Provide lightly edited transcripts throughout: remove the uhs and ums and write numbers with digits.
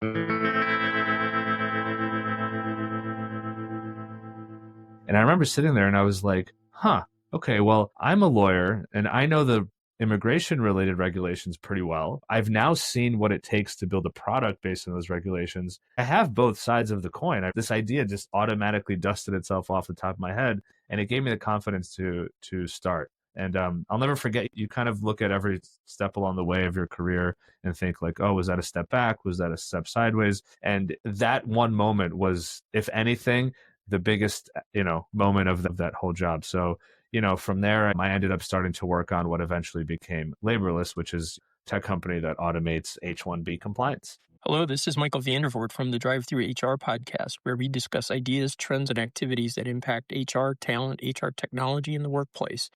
And I remember sitting there and I was like, huh, okay, well, I'm a lawyer and I know the immigration related regulations pretty well. I've now seen what it takes to build a product based on those regulations. I have both sides of the coin. This idea just automatically dusted itself off the top of my head, and it gave me the confidence to start. And I'll never forget, you kind of look at every step along the way of your career and think like, oh, was that a step back? Was that a step sideways? And that one moment was, if anything, the biggest, moment of that whole job. So, from there, I ended up starting to work on what eventually became Laborless, which is a tech company that automates H-1B compliance. Hello, this is Michael Vandervoort from the Drive Through HR podcast, where we discuss ideas, trends, and activities that impact HR, talent, HR technology in the workplace.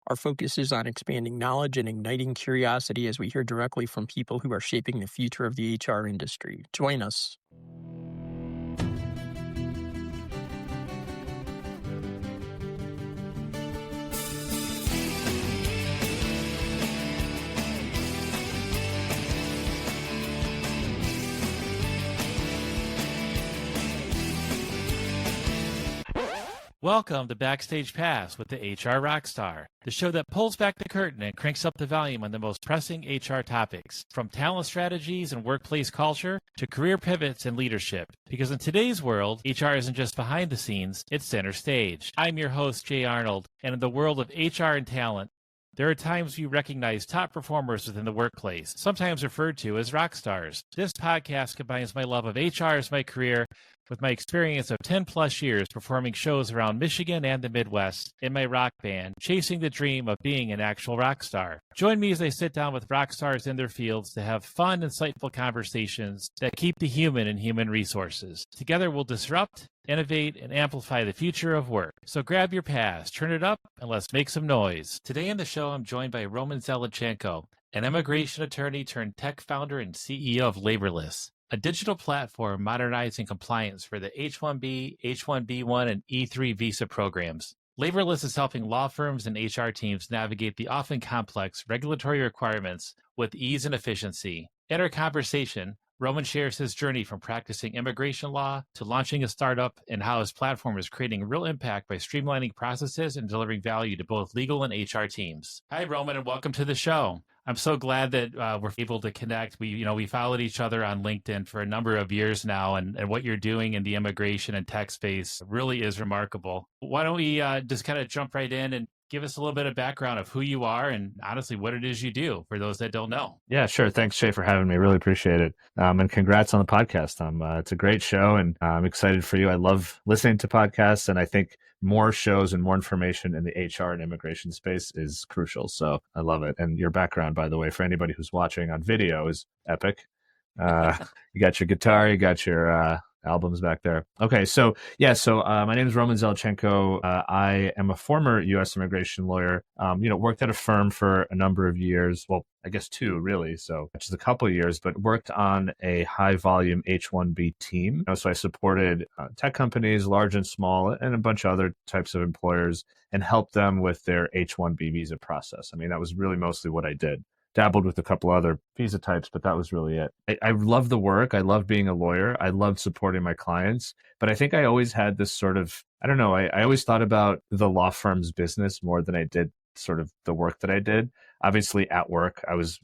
Our focus is on expanding knowledge and igniting curiosity as we hear directly from people who are shaping the future of the HR industry. Join us. Welcome to Backstage Pass with the HR Rockstar, the show that pulls back the curtain and cranks up the volume on the most pressing HR topics, from talent strategies and workplace culture to career pivots and leadership. Because in today's world, HR isn't just behind the scenes, it's center stage. I'm your host, Jay Arnold, and in the world of HR and talent, there are times we recognize top performers within the workplace, sometimes referred to as rock stars. This podcast combines my love of HR as my career with my experience of 10 plus years performing shows around Michigan and the Midwest in my rock band, chasing the dream of being an actual rock star. Join me as I sit down with rock stars in their fields to have fun, insightful conversations that keep the human in human resources. Together we'll disrupt, innovate, and amplify the future of work. So grab your pass, turn it up, and let's make some noise. Today in the show, I'm joined by Roman Zelichenko, an immigration attorney turned tech founder and CEO of Laborless, a digital platform modernizing compliance for the H-1B, H-1B1, and E-3 visa programs. Laborless is helping law firms and HR teams navigate the often complex regulatory requirements with ease and efficiency. In our conversation, Roman shares his journey from practicing immigration law to launching a startup and how his platform is creating real impact by streamlining processes and delivering value to both legal and HR teams. Hi, Roman, and welcome to the show. I'm so glad that we're able to connect. We followed each other on LinkedIn for a number of years now, and what you're doing in the immigration and tech space really is remarkable. Why don't we just kind of jump right in and give us a little bit of background of who you are and honestly what it is you do for those that don't know. Yeah, sure. Thanks, Shay, for having me. Really appreciate it. And congrats on the podcast. It's a great show and I'm excited for you. I love listening to podcasts, and I think more shows and more information in the HR and immigration space is crucial. So I love it. And your background, by the way, for anybody who's watching on video, is epic. You got your guitar, you got your albums back there. Okay, so my name is Roman Zelichenko. I am a former U.S. immigration lawyer. Worked at a firm for a number of years. Well, I guess two, really. So just a couple of years, but worked on a high volume H-1B team. So I supported tech companies, large and small, and a bunch of other types of employers, and helped them with their H-1B visa process. I mean, that was really mostly what I did. Dabbled with a couple other visa types, but that was really it. I love the work. I love being a lawyer. I loved supporting my clients. But I think I always had this sort of, I don't know, I always thought about the law firm's business more than I did sort of the work that I did. Obviously at work, I was,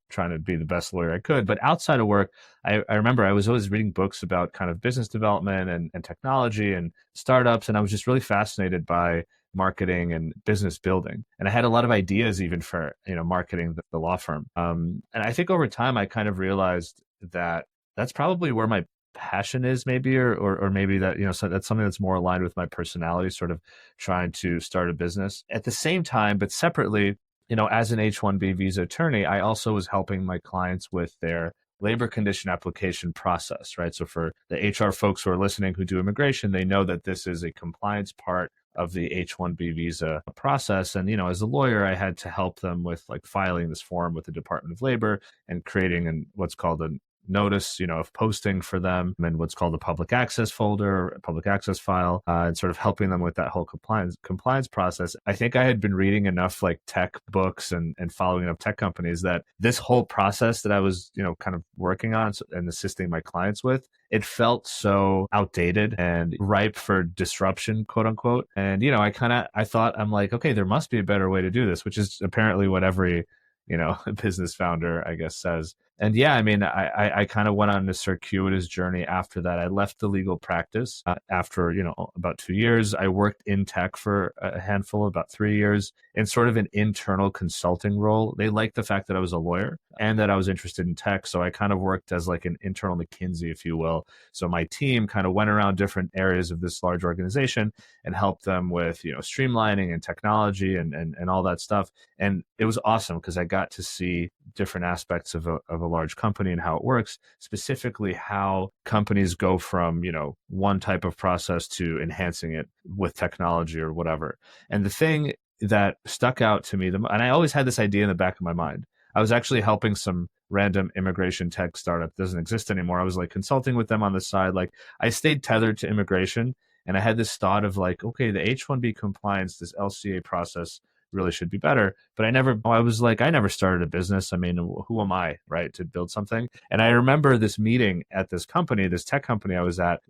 trying to be the best lawyer I could. But outside of work, I remember I was always reading books about kind of business development and technology and startups. And I was just really fascinated by marketing and business building. And I had a lot of ideas even for, marketing the law firm. And I think over time, I kind of realized that that's probably where my passion is maybe, or maybe that, so that's something that's more aligned with my personality, sort of trying to start a business. At the same time, but separately, as an H-1B visa attorney, I also was helping my clients with their labor condition application process, right? So for the HR folks who are listening who do immigration, they know that this is a compliance part of the H-1B visa process. And, as a lawyer, I had to help them with like filing this form with the Department of Labor and creating what's called a notice, of posting for them in what's called a public access folder, a public access file, and sort of helping them with that whole compliance process. I think I had been reading enough like tech books and following up tech companies that this whole process that I was, kind of working on and assisting my clients with, it felt so outdated and ripe for disruption, quote unquote. And, I thought, I'm like, okay, there must be a better way to do this, which is apparently what every, business founder, I guess, says. And yeah, I mean, I kind of went on this circuitous journey after that. I left the legal practice after, about 2 years. I worked in tech for a handful, about 3 years, in sort of an internal consulting role. They liked the fact that I was a lawyer and that I was interested in tech. So I kind of worked as like an internal McKinsey, if you will. So my team kind of went around different areas of this large organization and helped them with, streamlining and technology and all that stuff. And it was awesome because I got to see different aspects of a large company and how it works, specifically how companies go from, one type of process to enhancing it with technology or whatever. And the thing that stuck out to me, and I always had this idea in the back of my mind. I was actually helping some random immigration tech startup that doesn't exist anymore. I was like consulting with them on the side. Like I stayed tethered to immigration, and I had this thought of like, okay, the H-1B compliance, this LCA process really should be better. But I never started a business. I mean, who am I, right, to build something? And I remember this meeting at this company, this tech company I was at,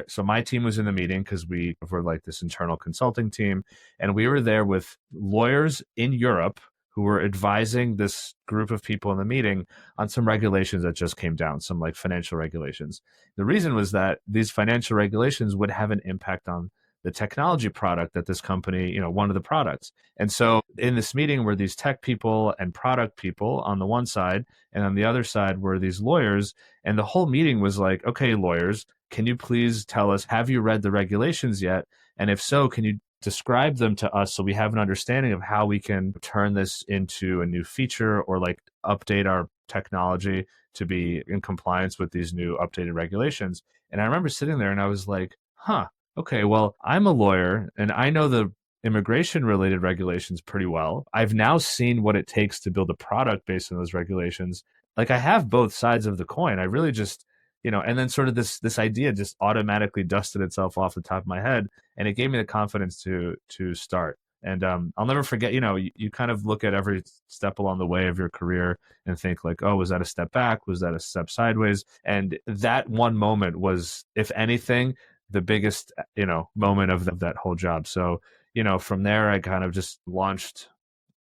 so my team was in the meeting because we were like this internal consulting team. And we were there with lawyers in Europe who were advising this group of people in the meeting on some regulations that just came down, some like financial regulations. The reason was that these financial regulations would have an impact on the technology product that this company, one of the products. And so in this meeting were these tech people and product people on the one side, and on the other side were these lawyers. And the whole meeting was like, okay, lawyers, can you please tell us, have you read the regulations yet? And if so, can you describe them to us so we have an understanding of how we can turn this into a new feature or like update our technology to be in compliance with these new updated regulations? And I remember sitting there and I was like, okay, well, I'm a lawyer and I know the immigration related regulations pretty well. I've now seen what it takes to build a product based on those regulations. Like I have both sides of the coin. I really just, and then sort of this idea just automatically dusted itself off the top of my head, and it gave me the confidence to start. And I'll never forget, you kind of look at every step along the way of your career and think like, oh, was that a step back? Was that a step sideways? And that one moment was, if anything, the biggest, moment of that whole job. So, from there, I kind of just launched.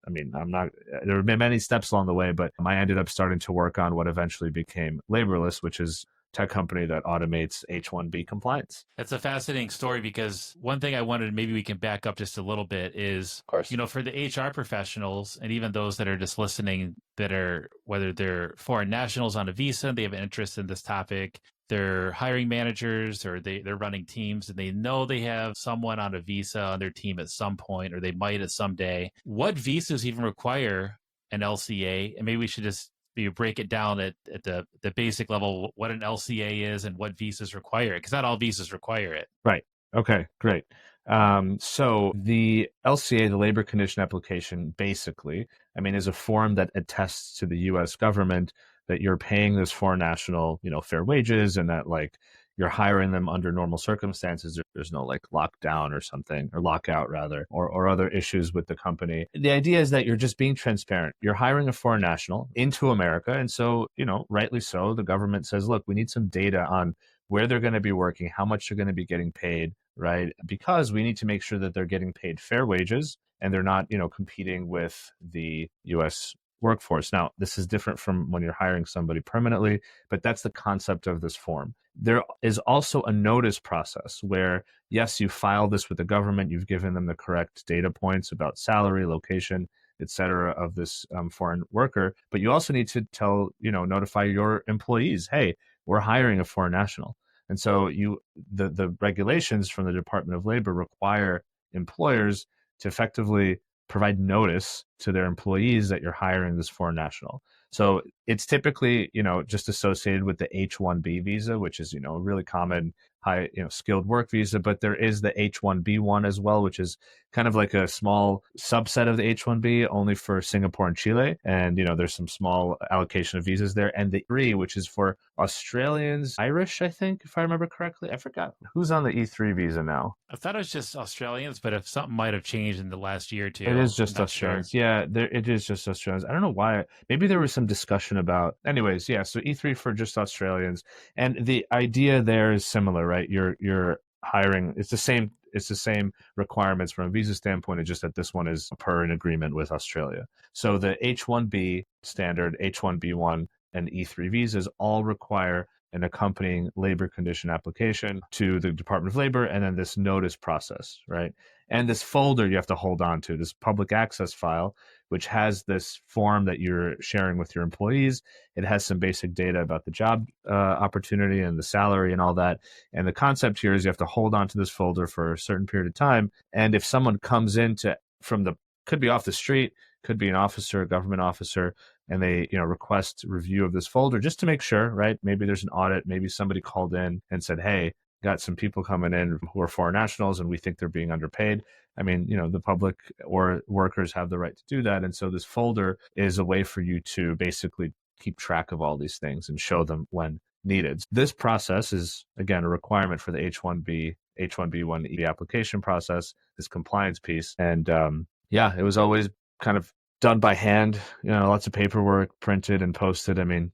I mean, there have been many steps along the way, but I ended up starting to work on what eventually became Laborless, which is a tech company that automates H-1B compliance. That's a fascinating story because one thing I wanted, maybe we can back up just a little bit is, of course, for the HR professionals and even those that are just listening that are, whether they're foreign nationals on a visa, they have an interest in this topic, they're hiring managers or they're running teams and they know they have someone on a visa on their team at some point, or they might at some day. What visas even require an LCA? And maybe we should just break it down at the basic level, what an LCA is and what visas require it, because not all visas require it. Right. Okay, great. So the LCA, the labor condition application, basically, is a form that attests to the U.S. government that you're paying this foreign national, fair wages, and that like you're hiring them under normal circumstances. There's no like lockdown or something, or lockout rather, or other issues with the company. The idea is that you're just being transparent. You're hiring a foreign national into America. And so, rightly so, the government says, look, we need some data on where they're going to be working, how much they're going to be getting paid, right? Because we need to make sure that they're getting paid fair wages and they're not, competing with the U.S. workforce. Now, this is different from when you're hiring somebody permanently, but that's the concept of this form. There is also a notice process where, yes, you file this with the government, you've given them the correct data points about salary, location, et cetera, of this foreign worker, but you also need to notify your employees, hey, we're hiring a foreign national. And so the regulations from the Department of Labor require employers to effectively provide notice to their employees that you're hiring this foreign national. So it's typically, just associated with the H-1B visa, which is, a really common high, skilled work visa. But there is the H-1B one as well, which is kind of like a small subset of the H-1B only for Singapore and Chile. And, there's some small allocation of visas there. And the E3, which is for Australians, Irish, I think, if I remember correctly. I forgot who's on the E3 visa now. I thought it was just Australians, but if something might have changed in the last year or two. It is just I'm not Australians. sure. Yeah, it is just Australians. I don't know why. Maybe there was some discussion about. Anyways, yeah. So E3 for just Australians, and the idea there is similar, right? You're hiring. It's the same. It's the same requirements from a visa standpoint. It's just that this one is per an agreement with Australia. So the H-1B standard, H-1B1, and E3 visas all require an accompanying labor condition application to the Department of Labor, and then this notice process, right? And this folder you have to hold on to, this public access file, which has this form that you're sharing with your employees. It has some basic data about the job opportunity and the salary and all that. And the concept here is you have to hold on to this folder for a certain period of time. And if someone comes in could be off the street, could be an officer, a government officer, and they, request review of this folder just to make sure, right? Maybe there's an audit. Maybe somebody called in and said, hey, got some people coming in who are foreign nationals and we think they're being underpaid. I mean, the public or workers have the right to do that. And so this folder is a way for you to basically keep track of all these things and show them when needed. This process is, again, a requirement for the H-1B, H-1B1 application process, this compliance piece. And it was always kind of done by hand, lots of paperwork printed and posted. I mean,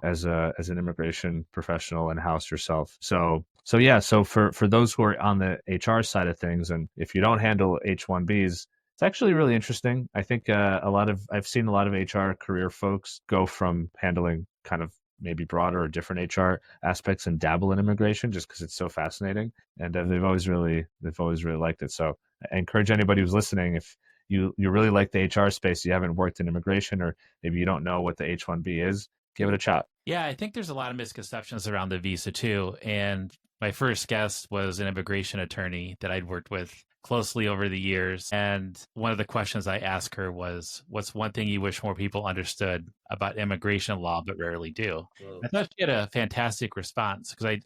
as an immigration professional in-house yourself. So for those who are on the HR side of things, and if you don't handle H-1Bs, it's actually really interesting. I think I've seen a lot of HR career folks go from handling kind of maybe broader or different HR aspects and dabble in immigration just because it's so fascinating. And they've always really liked it. So I encourage anybody who's listening, if you really like the HR space, you haven't worked in immigration, or maybe you don't know what the H-1B is, give it a shot. Yeah, I think there's a lot of misconceptions around the visa too. And my first guest was an immigration attorney that I'd worked with closely over the years. And one of the questions I asked her was, what's one thing you wish more people understood about immigration law but rarely do? Whoa. I thought she had a fantastic response because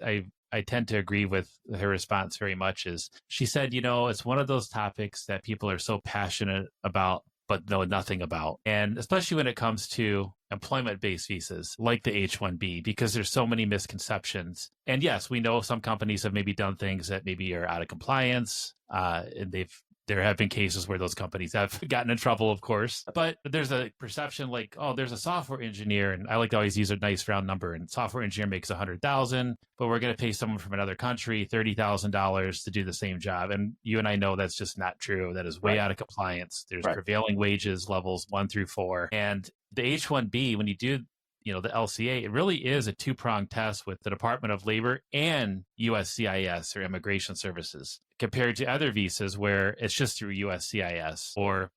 I tend to agree with her response very much. Is she said, it's one of those topics that people are so passionate about but know nothing about. And especially when it comes to employment-based visas like the H-1B, because there's so many misconceptions. And yes, we know some companies have maybe done things that maybe are out of compliance, and there have been cases where those companies have gotten in trouble, of course. But there's a perception like, oh, there's a software engineer, and I like to always use a nice round number, and software engineer makes $100,000, but we're going to pay someone from another country $30,000 to do the same job. And you and I know that's just not true. That is way out of compliance. There's prevailing wages levels 1 through 4. And the H-1B, when you do the LCA, it really is a two-pronged test with the Department of Labor and USCIS, or Immigration Services, compared to other visas where it's just through USCIS or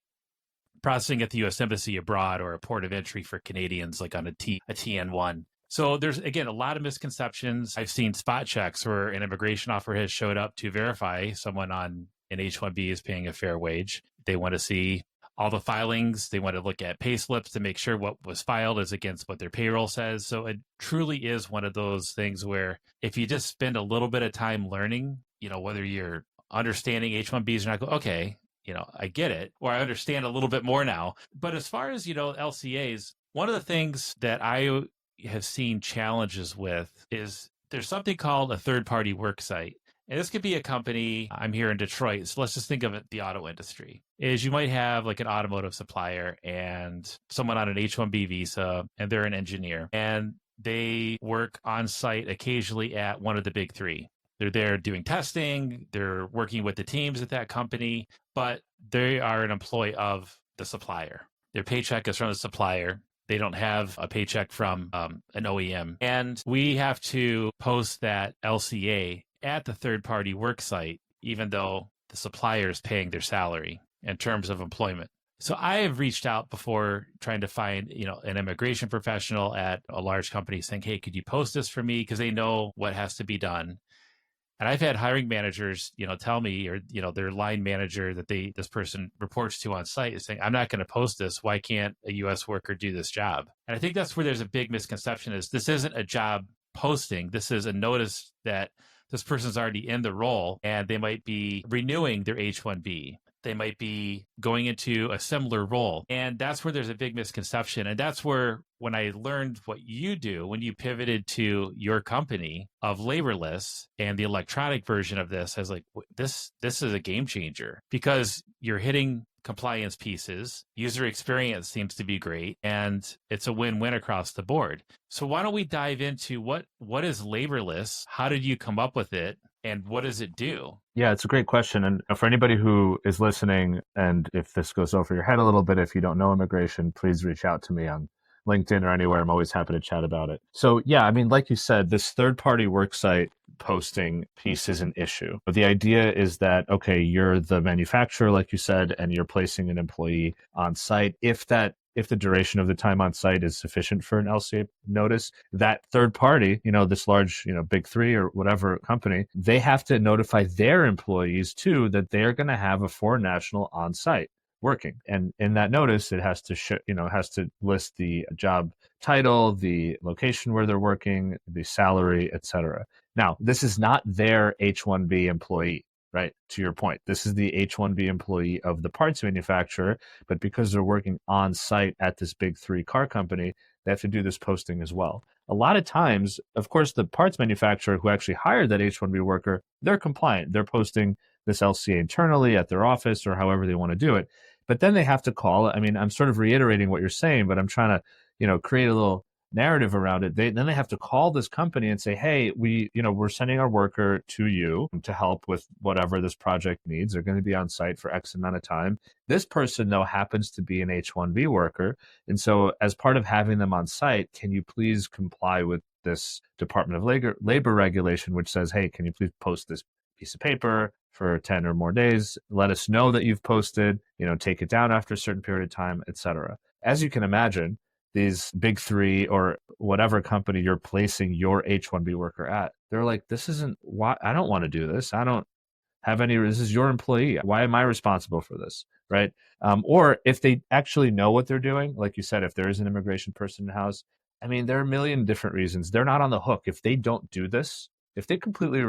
processing at the U.S. Embassy abroad or a port of entry for Canadians, like on a TN1. So there's, again, a lot of misconceptions. I've seen spot checks where an immigration offer has showed up to verify someone on an H-1B is paying a fair wage. They want to see all the filings. They want to look at pay slips to make sure what was filed is against what their payroll says. So it truly is one of those things where if you just spend a little bit of time learning, whether you're understanding H-1Bs or not, go, okay, I get it, or I understand a little bit more now. But as far as, LCAs, one of the things that I have seen challenges with is there's something called a third-party work site. And this could be a company. I'm here in Detroit, so let's just think of it, the auto industry. Is you might have like an automotive supplier and someone on an H-1B visa, and they're an engineer, and they work on site occasionally at one of the big three. They're there doing testing, they're working with the teams at that company, but they are an employee of the supplier. Their paycheck is from the supplier. They don't have a paycheck from an OEM. And we have to post that LCA at the third-party work site, even though the supplier is paying their salary in terms of employment. So I have reached out before trying to find, an immigration professional at a large company saying, hey, could you post this for me? Because they know what has to be done. And I've had hiring managers, tell me, or, their line manager that this person reports to on site is saying, I'm not going to post this. Why can't a US worker do this job? And I think that's where there's a big misconception is this isn't a job posting. This is a notice that this person's already in the role and they might be renewing their H-1B. They might be going into a similar role. And that's where there's a big misconception. And that's where, when I learned what you do, when you pivoted to your company of Laborless and the electronic version of this, I was like, this is a game changer because you're hitting compliance pieces. User experience seems to be great, and it's a win-win across the board. So why don't we dive into what is Laborless? How did you come up with it? And what does it do? Yeah, it's a great question. And for anybody who is listening, and if this goes over your head a little bit, if you don't know immigration, please reach out to me on LinkedIn or anywhere. I'm always happy to chat about it. So yeah, I mean, like you said, this third-party worksite posting piece is an issue. But the idea is that, okay, you're the manufacturer, like you said, and you're placing an employee on site. If the duration of the time on site is sufficient for an LCA notice, that third party, this large, big three or whatever company, they have to notify their employees too that they're going to have a foreign national on site working. And in that notice, it has to has to list the job title, the location where they're working, the salary, etc. Now, this is not their H-1B employee, right? To your point, this is the H-1B employee of the parts manufacturer, but because they're working on site at this big three car company, they have to do this posting as well. A lot of times, of course, the parts manufacturer who actually hired that H-1B worker, they're compliant. They're posting this LCA internally at their office or however they want to do it. But then they have to call. I mean, I'm sort of reiterating what you're saying, but I'm trying to, create a little narrative around it. Then they have to call this company and say, hey, we're sending our worker to you to help with whatever this project needs. They're going to be on site for X amount of time. This person, though, happens to be an H-1B worker. And so as part of having them on site, can you please comply with this Department of Labor regulation, which says, hey, can you please post this piece of paper for 10 or more days? Let us know that you've posted, take it down after a certain period of time, etc. As you can imagine, these big three or whatever company you're placing your H-1B worker at, they're like, this isn't why I don't want to do this. I don't have any, this is your employee. Why am I responsible for this? Right. Or if they actually know what they're doing, like you said, if there is an immigration person in house, I mean, there are a million different reasons. They're not on the hook. If they don't do this, if they completely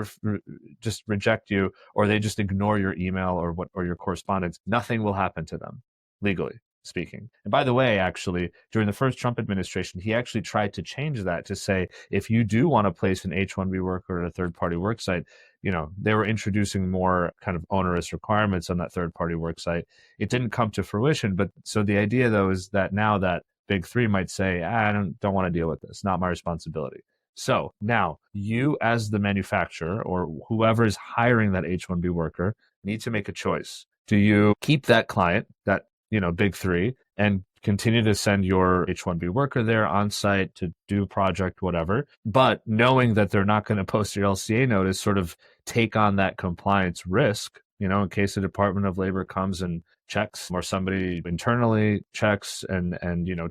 just reject you, or they just ignore your email or your correspondence, nothing will happen to them legally speaking. And by the way, actually, during the first Trump administration, he actually tried to change that to say, if you do want to place an H-1B worker at a third-party worksite, they were introducing more kind of onerous requirements on that third-party worksite. It didn't come to fruition, but so the idea, though, is that now that big three might say, I don't want to deal with this, not my responsibility. So now you, as the manufacturer or whoever is hiring that H-1B worker, need to make a choice. Do you keep that client, that big three, and continue to send your H-1B worker there on site to do a project, whatever, but knowing that they're not going to post your LCA notice, sort of take on that compliance risk, in case the Department of Labor comes and checks, or somebody internally checks and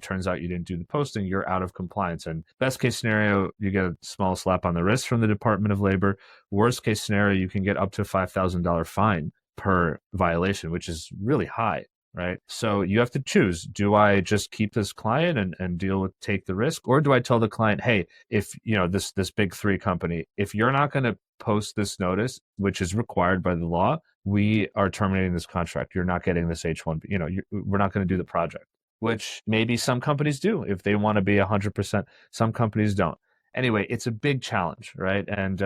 turns out you didn't do the posting, you're out of compliance. And best case scenario, you get a small slap on the wrist from the Department of Labor. Worst case scenario, you can get up to a $5,000 fine per violation, which is really high. Right. So you have to choose. Do I just keep this client and take the risk? Or do I tell the client, hey, if, this big three company, if you're not going to post this notice, which is required by the law, we are terminating this contract. You're not getting this H-1B, we're not going to do the project, which maybe some companies do if they want to be 100%. Some companies don't. Anyway, it's a big challenge, right? And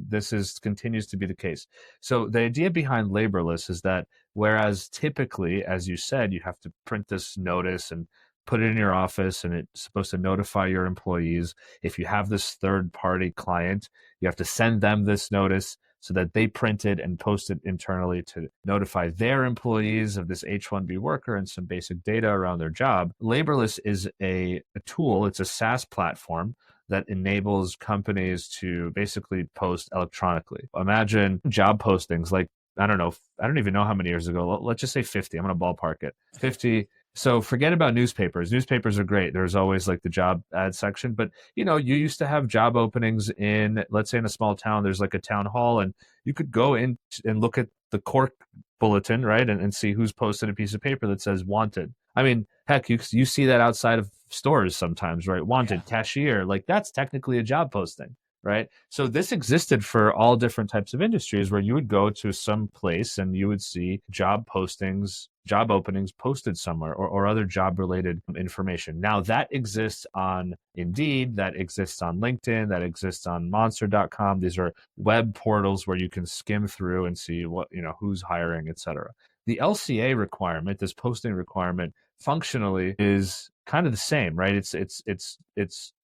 this continues to be the case. So the idea behind Laborless is that whereas typically, as you said, you have to print this notice and put it in your office and it's supposed to notify your employees. If you have this third-party client, you have to send them this notice so that they print it and post it internally to notify their employees of this H-1B worker and some basic data around their job. Laborless is a tool. It's a SaaS platform that enables companies to basically post electronically. Imagine job postings like, I don't even know how many years ago, let's just say 50, I'm going to ballpark it. 50 So forget about newspapers. Newspapers are great. There's always like the job ad section, but you used to have job openings in, let's say in a small town, there's like a town hall, and you could go in and look at the Cork bulletin, right? And see who's posted a piece of paper that says wanted. I mean, heck, you see that outside of stores sometimes, right? Wanted, cashier, like that's technically a job posting. Right. So this existed for all different types of industries where you would go to some place and you would see job postings, job openings posted somewhere, or other job related information. Now that exists on Indeed, that exists on LinkedIn, that exists on monster.com. These are web portals where you can skim through and see what, who's hiring, et cetera. The LCA requirement, this posting requirement, functionally is kind of the same, right? It's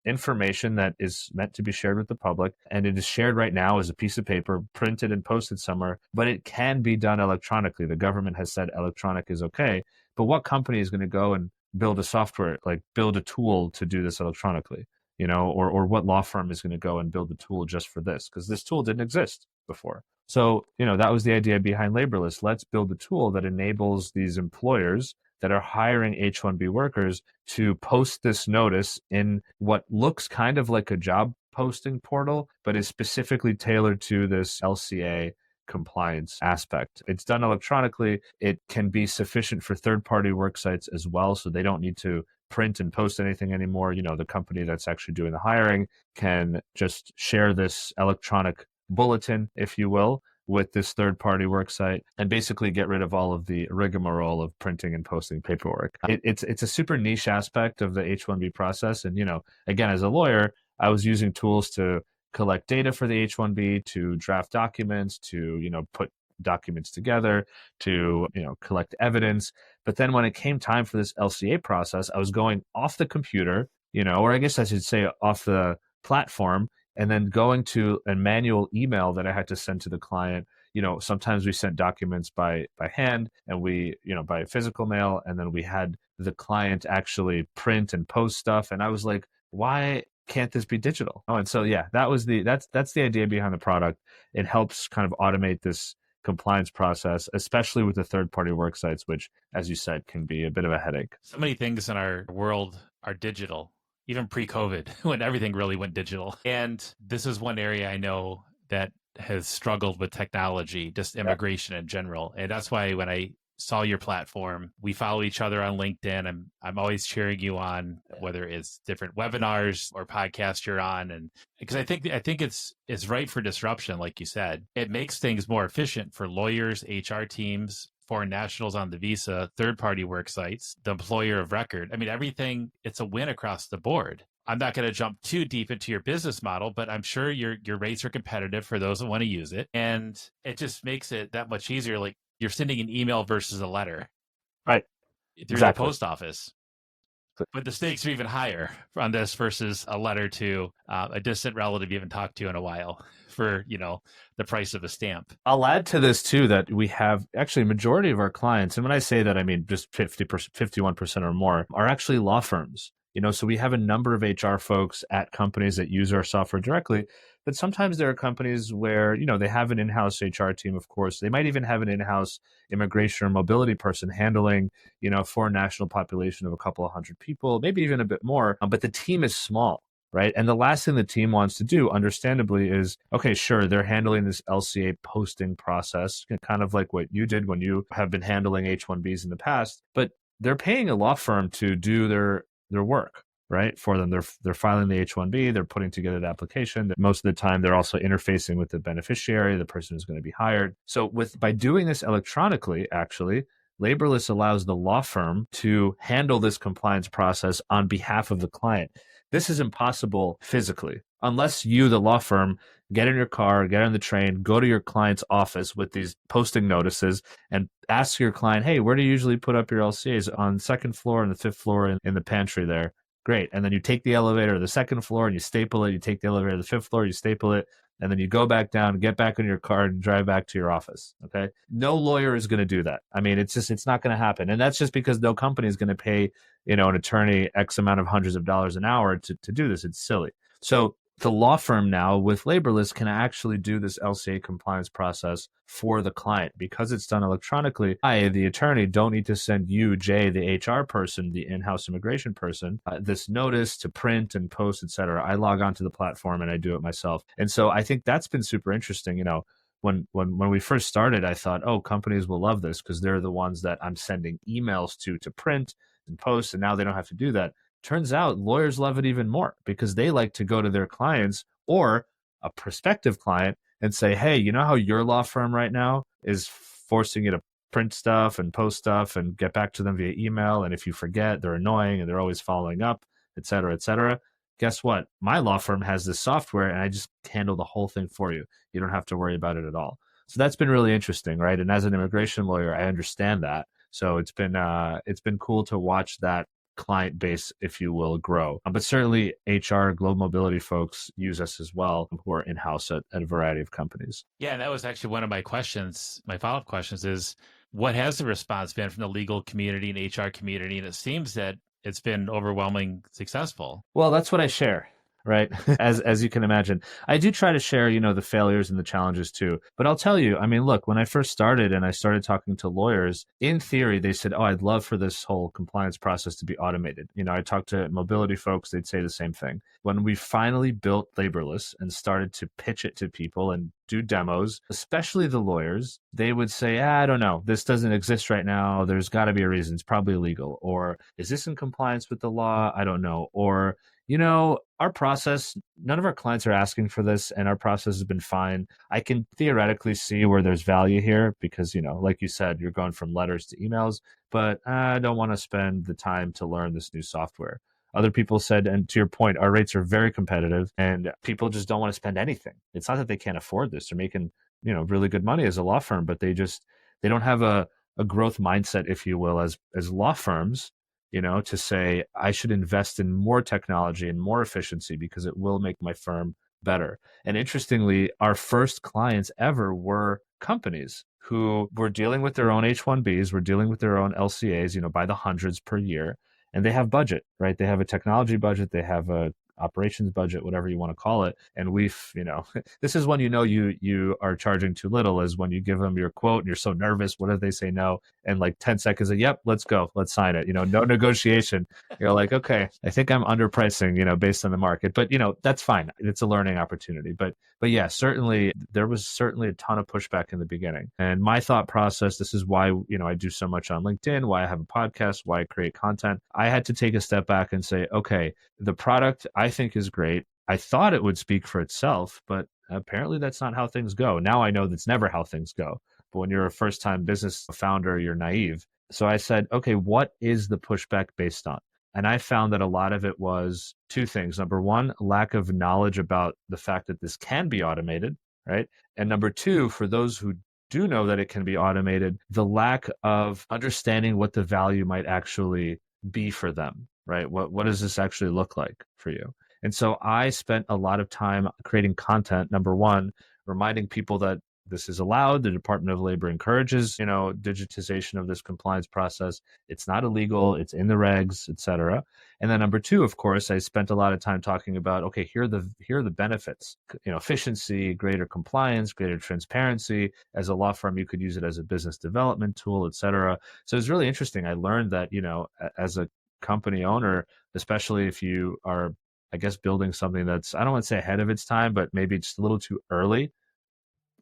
information that is meant to be shared with the public, and it is shared right now as a piece of paper, printed and posted somewhere, but it can be done electronically. The government has said electronic is okay, but what company is going to go and build a software, like build a tool to do this electronically, or what law firm is going to go and build a tool just for this? Because this tool didn't exist before. So, that was the idea behind Laborless. Let's build a tool that enables these employers that are hiring H-1B workers to post this notice in what looks kind of like a job posting portal, but is specifically tailored to this LCA compliance aspect. It's done electronically. It can be sufficient for third-party work sites as well, so they don't need to print and post anything anymore. The company that's actually doing the hiring can just share this electronic bulletin, if you will, with this third-party work site and basically get rid of all of the rigmarole of printing and posting paperwork. It's a super niche aspect of the H-1B process. And, again, as a lawyer, I was using tools to collect data for the H-1B, to draft documents, to, put documents together, to, collect evidence. But then when it came time for this LCA process, I was going off the computer, or I guess I should say off the platform, and then going to a manual email that I had to send to the client. Sometimes we sent documents by hand, and we, by physical mail, and then we had the client actually print and post stuff. And I was like, why can't this be digital? Oh, and so that's the idea behind the product. It helps kind of automate this compliance process, especially with the third-party work sites, which, as you said, can be a bit of a headache. So many things in our world are digital, even pre-COVID, when everything really went digital. And this is one area I know that has struggled with technology, just immigration in general. And that's why when I saw your platform, we follow each other on LinkedIn. I'm always cheering you on, whether it's different webinars or podcasts you're on. And because I think it's right for disruption, like you said. It makes things more efficient for lawyers, HR teams, foreign nationals on the visa, third-party work sites, the employer of record. I mean, everything, it's a win across the board. I'm not going to jump too deep into your business model, but I'm sure your rates are competitive for those that want to use it. And it just makes it that much easier. Like you're sending an email versus a letter. Right. Through the post office. But the stakes are even higher on this versus a letter to a distant relative you haven't talked to in a while for, the price of a stamp. I'll add to this too that we have actually a majority of our clients, and when I say that, I mean just 50%, 51% or more, are actually law firms. So we have a number of HR folks at companies that use our software directly, but sometimes there are companies where, they have an in-house HR team, of course. They might even have an in-house immigration or mobility person handling, foreign national population of a couple of hundred people, maybe even a bit more, but the team is small. Right. And the last thing the team wants to do, understandably, is, okay, sure, they're handling this LCA posting process, kind of like what you did when you have been handling H-1Bs in the past, but they're paying a law firm to do their work, right, for them. They're filing the H-1B, they're putting together the application. Most of the time, they're also interfacing with the beneficiary, the person who's going to be hired. So by doing this electronically, actually, Laborless allows the law firm to handle this compliance process on behalf of the client. This is impossible physically, unless you, the law firm, get in your car, get on the train, go to your client's office with these posting notices and ask your client, hey, where do you usually put up your LCAs? On the second floor and the fifth floor in the pantry there. Great. And then you take the elevator to the second floor and you staple it. You take the elevator to the fifth floor, you staple it. And then you go back down, get back in your car and drive back to your office. Okay. No lawyer is going to do that. I mean, it's not going to happen. And that's just because no company is going to pay, an attorney X amount of hundreds of dollars an hour to do this. It's silly. So the law firm now with Laborless can actually do this LCA compliance process for the client because it's done electronically. I, the attorney, don't need to send you, Jay, the HR person, the in-house immigration person, this notice to print and post, etc. I log onto the platform and I do it myself. And so I think that's been super interesting. When we first started, I thought, oh, companies will love this because they're the ones that I'm sending emails to print and post, and now they don't have to do that. Turns out lawyers love it even more because they like to go to their clients or a prospective client and say, hey, you know how your law firm right now is forcing you to print stuff and post stuff and get back to them via email, and if you forget, they're annoying and they're always following up, et cetera, et cetera. Guess what? My law firm has this software and I just handle the whole thing for you. You don't have to worry about it at all. So that's been really interesting, right? And as an immigration lawyer, I understand that. So it's been cool to watch that client base, if you will, grow. But certainly HR, global mobility folks use us as well, who are in-house at a variety of companies. Yeah, and that was actually one of my questions. My follow-up questions is, what has the response been from the legal community and HR community? And it seems that it's been overwhelmingly successful. Well, that's what I share, right? As you can imagine, I do try to share, the failures and the challenges too. But I'll tell you, I mean, look, when I first started and I started talking to lawyers, in theory, they said, oh, I'd love for this whole compliance process to be automated. I talked to mobility folks, they'd say the same thing. When we finally built Laborless and started to pitch it to people and do demos, especially the lawyers, they would say, I don't know, this doesn't exist right now. There's got to be a reason. It's probably illegal. Or is this in compliance with the law? I don't know. Or, our process, none of our clients are asking for this and our process has been fine. I can theoretically see where there's value here because, like you said, you're going from letters to emails, but I don't want to spend the time to learn this new software. Other people said, and to your point, our rates are very competitive and people just don't want to spend anything. It's not that they can't afford this. They're making, really good money as a law firm, but they don't have a growth mindset, if you will, as law firms, to say I should invest in more technology and more efficiency because it will make my firm better. And interestingly, our first clients ever were companies who were dealing with their own H-1Bs, were dealing with their own LCAs, by the hundreds per year. And they have budget, right? They have a technology budget. They have a operations budget, whatever you want to call it. And this is when you are charging too little, is when you give them your quote and you're so nervous. What if they say no? And like 10 seconds of, yep, let's go. Let's sign it. No negotiation. You're like, okay, I think I'm underpricing, based on the market. But, that's fine. It's a learning opportunity. But yeah, certainly there was certainly a ton of pushback in the beginning. And my thought process, this is why, I do so much on LinkedIn, why I have a podcast, why I create content. I had to take a step back and say, okay, the product I think is great. I thought it would speak for itself, but apparently that's not how things go. Now I know that's never how things go. But when you're a first-time business founder, you're naive. So I said, okay, what is the pushback based on? And I found that a lot of it was two things. Number one, lack of knowledge about the fact that this can be automated, right? And number two, for those who do know that it can be automated, the lack of understanding what the value might actually be for them, right? What does this actually look like for you? And so I spent a lot of time creating content, number one, reminding people that this is allowed. The Department of Labor encourages, digitization of this compliance process. It's not illegal. It's in the regs, et cetera. And then number two, of course, I spent a lot of time talking about, okay, here are the benefits, efficiency, greater compliance, greater transparency. As a law firm, you could use it as a business development tool, et cetera. So it's really interesting. I learned that, as a company owner, especially if you are, I guess, building something that's, I don't want to say ahead of its time, but maybe just a little too early.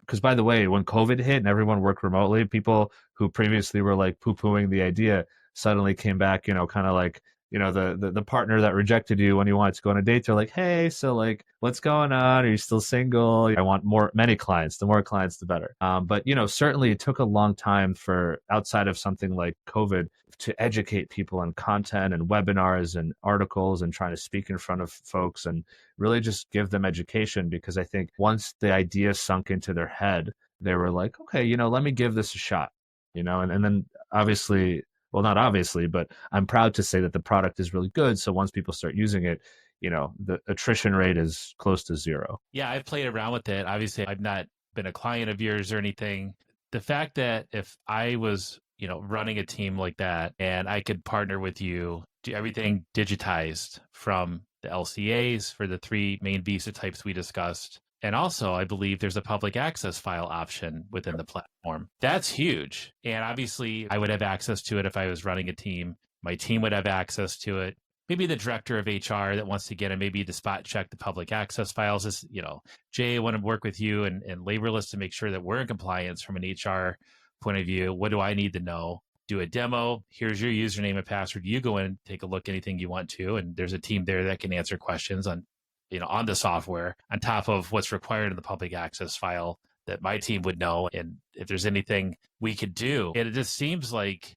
Because by the way, when COVID hit and everyone worked remotely, people who previously were like poo-pooing the idea suddenly came back, kind of like, the partner that rejected you when you wanted to go on a date. They're like, hey, so like, what's going on? Are you still single? I want many clients. The more clients, the better. But, certainly it took a long time for outside of something like COVID to educate people on content and webinars and articles and trying to speak in front of folks and really just give them education, because I think once the idea sunk into their head, they were like, okay, let me give this a shot, and then obviously, well, not obviously, but I'm proud to say that the product is really good. So once people start using it, the attrition rate is close to zero. Yeah, I've played around with it. Obviously, I've not been a client of yours or anything. The fact that if I was running a team like that and I could partner with you, do everything digitized from the LCAs for the 3 main visa types we discussed. And also, I believe there's a public access file option within the platform. That's huge. And obviously, I would have access to it if I was running a team. My team would have access to it. Maybe the director of HR that wants to get in, maybe to spot check the public access files is, Jay, I want to work with you and Laborless to make sure that we're in compliance from an HR point of view. What do I need to know? Do a demo. Here's your username and password. You go in, take a look, anything you want to. And there's a team there that can answer questions on the software on top of what's required in the public access file that my team would know. And if there's anything we could do, and it just seems like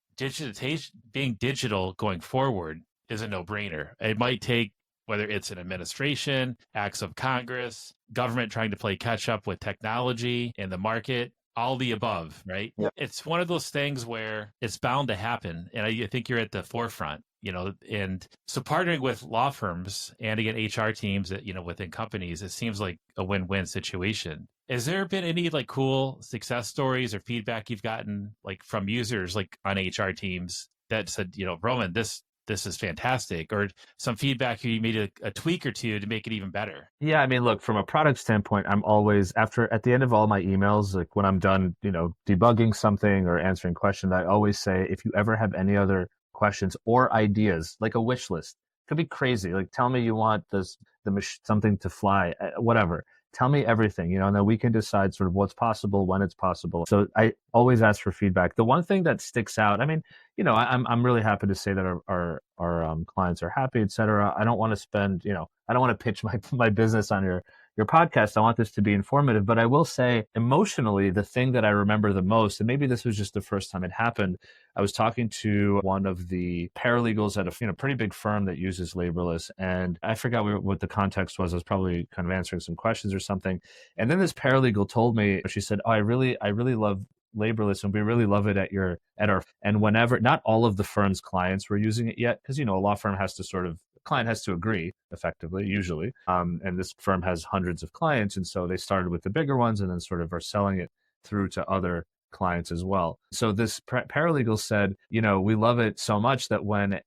being digital going forward is a no-brainer. It might take, whether it's an administration, acts of Congress, government trying to play catch up with technology and the market, all the above, right? Yep. It's one of those things where it's bound to happen. And I think you're at the forefront, and so partnering with law firms and again, HR teams that, within companies, it seems like a win-win situation. Has there been any cool success stories or feedback you've gotten from users on HR teams that said, Roman, this is fantastic, or some feedback you made a tweak or two to make it even better? Yeah, I mean, look, from a product standpoint, I'm always at the end of all my emails, when I'm done, debugging something or answering questions, I always say, if you ever have any other questions or ideas, like a wish list, could be crazy. Tell me you want something to fly, whatever. Tell me everything, and then we can decide sort of what's possible, when it's possible. So I always ask for feedback. The one thing that sticks out, I mean, I'm really happy to say that our clients are happy, et cetera. I don't want to spend, I don't want to pitch my business on your podcast. I want this to be informative, but I will say emotionally, the thing that I remember the most, and maybe this was just the first time it happened, I was talking to one of the paralegals at a pretty big firm that uses Laborless, and I forgot what the context was. I was probably kind of answering some questions or something, and then this paralegal told me, she said, "Oh, I really love Laborless, and we really love it at our." And whenever, not all of the firm's clients were using it yet, because a law firm has to client has to agree effectively, usually. And this firm has hundreds of clients. And so they started with the bigger ones and then sort of are selling it through to other clients as well. So this paralegal said, we love it so much that when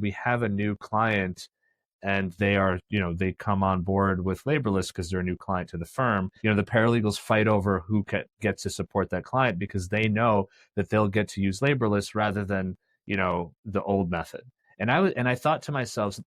we have a new client and they come on board with Laborless because they're a new client to the firm, the paralegals fight over who gets to support that client because they know that they'll get to use Laborless rather than, the old method. And I thought to myself,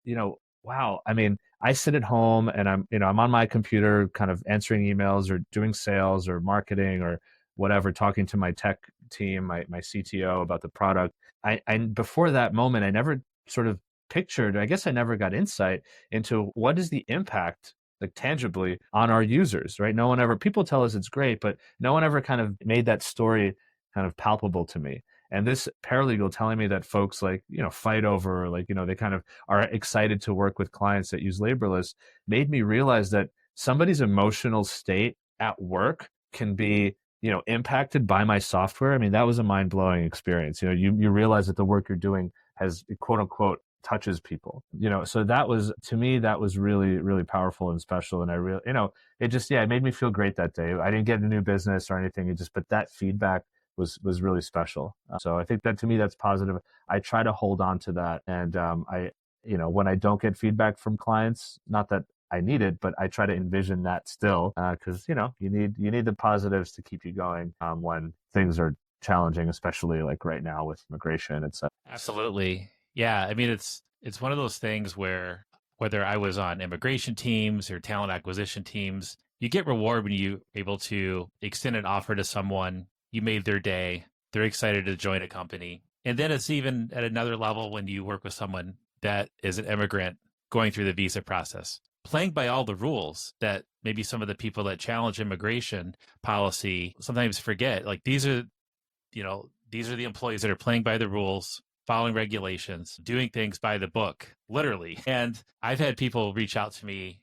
wow, I mean, I sit at home and I'm on my computer kind of answering emails or doing sales or marketing or whatever, talking to my tech team, my CTO about the product. I before that moment, I never sort of pictured, I guess I never got insight into what is the impact tangibly on our users, right? People tell us it's great, but no one ever kind of made that story kind of palpable to me. And this paralegal telling me that folks fight over, they kind of are excited to work with clients that use Laborless made me realize that somebody's emotional state at work can be, impacted by my software. I mean, that was a mind-blowing experience. You realize that the work you're doing has quote unquote touches people, so that was, to me, that was really, really powerful and special. And I really, it made me feel great that day. I didn't get a new business or anything. But that feedback was really special. So I think that, to me, that's positive. I try to hold on to that. And when I don't get feedback from clients, not that I need it, but I try to envision that still, because you need the positives to keep you going when things are challenging, especially right now with immigration, etc. Absolutely. Yeah. I mean, it's one of those things where whether I was on immigration teams or talent acquisition teams, you get reward when you're able to extend an offer to someone. You made their day. They're excited to join a company. And then it's even at another level when you work with someone that is an immigrant going through the visa process, playing by all the rules that maybe some of the people that challenge immigration policy sometimes forget. These are the employees that are playing by the rules, following regulations, doing things by the book, literally. And I've had people reach out to me,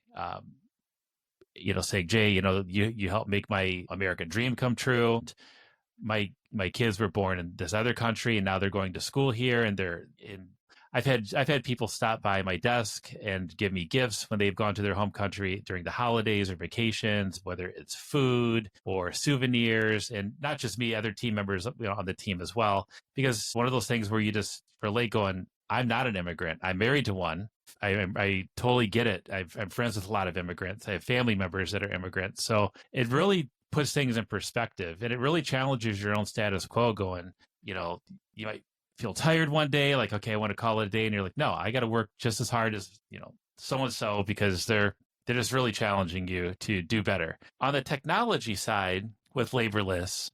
saying, Jay, you helped make my American dream come true. My kids were born in this other country and now they're going to school here, and I've had people stop by my desk and give me gifts when they've gone to their home country during the holidays or vacations, whether it's food or souvenirs, and not just me, other team members on the team as well. Because one of those things where you just relate going, I'm not an immigrant. I'm married to one. I totally get it. I'm friends with a lot of immigrants. I have family members that are immigrants. So it really puts things in perspective, and it really challenges your own status quo going, you might feel tired one day, like, okay, I want to call it a day. And you're like, no, I got to work just as hard as, so-and-so, because they're just really challenging you to do better. On the technology side, with Laborless,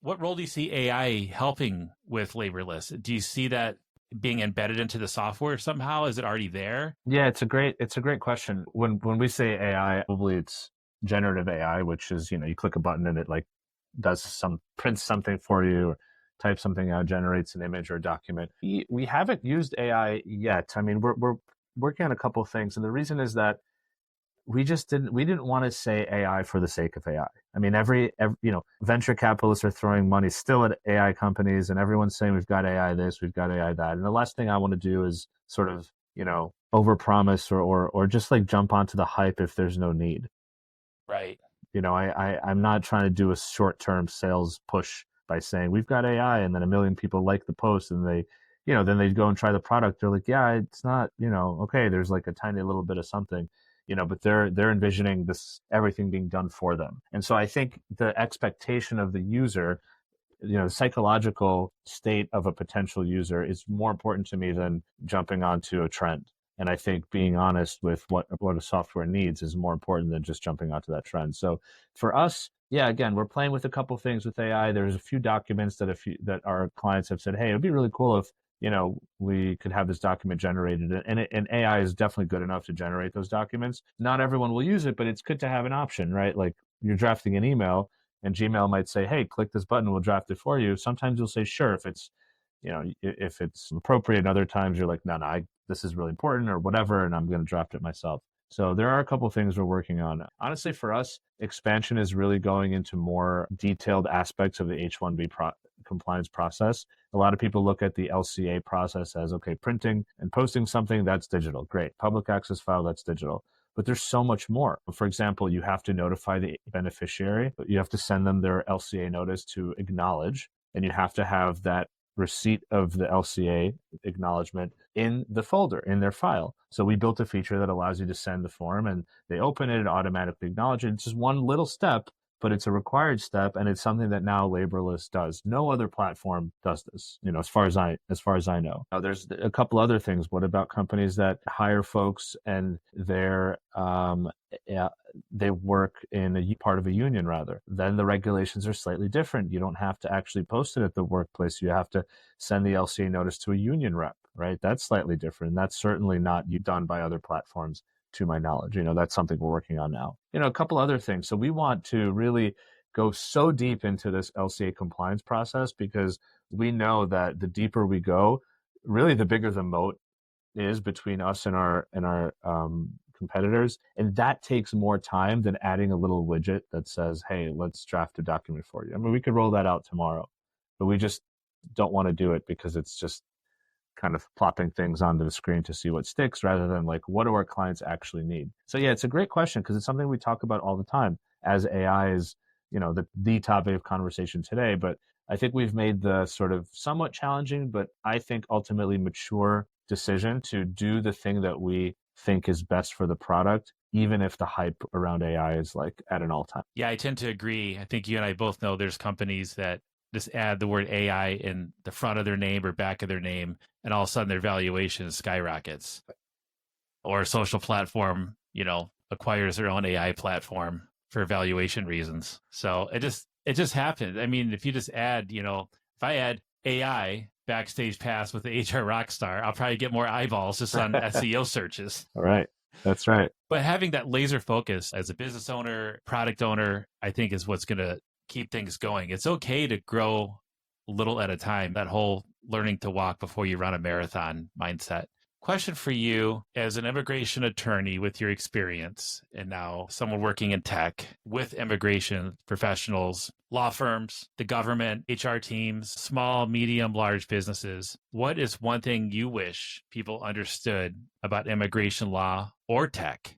what role do you see AI helping with Laborless? Do you see that being embedded into the software somehow? Is it already there? Yeah, it's a great question. When we say AI, probably it's generative AI, which is, you click a button and it like prints something for you, or types something out, generates an image or a document. We haven't used AI yet. I mean, we're working on a couple of things, and the reason is that we didn't want to say AI for the sake of AI. I mean, every venture capitalists are throwing money still at AI companies, and everyone's saying we've got AI this, we've got AI that. And the last thing I want to do is sort of, overpromise or just like jump onto the hype if there's no need. Right. I'm not trying to do a short-term sales push by saying we've got AI, and then a million people like the post, and then they go and try the product. They're like, yeah, it's not, okay, there's like a tiny little bit of something, but they're envisioning this, everything being done for them. And so I think the expectation of the user, the psychological state of a potential user is more important to me than jumping onto a trend. And I think being honest with what a software needs is more important than just jumping onto that trend. So for us, yeah, again, we're playing with a couple things with AI. There's a few documents that our clients have said, hey, it'd be really cool if, we could have this document generated, and AI is definitely good enough to generate those documents. Not everyone will use it, but it's good to have an option, right? Like you're drafting an email, and Gmail might say, hey, click this button, we'll draft it for you. Sometimes you'll say, sure, if it's appropriate. And other times you're like, no, this is really important or whatever, and I'm going to draft it myself. So there are a couple of things we're working on. Honestly, for us, expansion is really going into more detailed aspects of the H-1B compliance process. A lot of people look at the LCA process as, okay, printing and posting something, that's digital. Great. Public access file, that's digital. But there's so much more. For example, you have to notify the beneficiary. You have to send them their LCA notice to acknowledge, and you have to have that receipt of the LCA acknowledgement in the folder, in their file. So we built a feature that allows you to send the form, and they open it and automatically acknowledge it. It's just one little step, but it's a required step, and it's something that now Laborless does. No other platform does this, as far as I know. Now, there's a couple other things. What about companies that hire folks and they work in a part of a union rather? Then the regulations are slightly different. You don't have to actually post it at the workplace. You have to send the LCA notice to a union rep, right? That's slightly different. And that's certainly not done by other platforms, to my knowledge. That's something we're working on now. A couple other things. So we want to really go so deep into this LCA compliance process, because we know that the deeper we go, really the bigger the moat is between us and our competitors. And that takes more time than adding a little widget that says, hey, let's draft a document for you. I mean, we could roll that out tomorrow, but we just don't want to do it because it's just kind of plopping things onto the screen to see what sticks, rather than like, what do our clients actually need? So yeah, it's a great question, because it's something we talk about all the time, as AI is, the topic of conversation today. But I think we've made the sort of somewhat challenging, but I think ultimately mature decision to do the thing that we think is best for the product, even if the hype around AI is like at an all-time. Yeah, I tend to agree. I think you and I both know there's companies that just add the word AI in the front of their name or back of their name, and all of a sudden their valuation skyrockets. Or a social platform, acquires their own AI platform for valuation reasons. So it just happened. I mean, if you just add, if I add AI Backstage Pass with the HR Rockstar, I'll probably get more eyeballs just on SEO searches. All right. That's right. But having that laser focus as a business owner, product owner, I think is what's going to keep things going. It's okay to grow a little at a time, that whole learning to walk before you run a marathon mindset. Question for you, as an immigration attorney with your experience, and now someone working in tech with immigration professionals, law firms, the government, HR teams, small, medium, large businesses, what is one thing you wish people understood about immigration law or tech?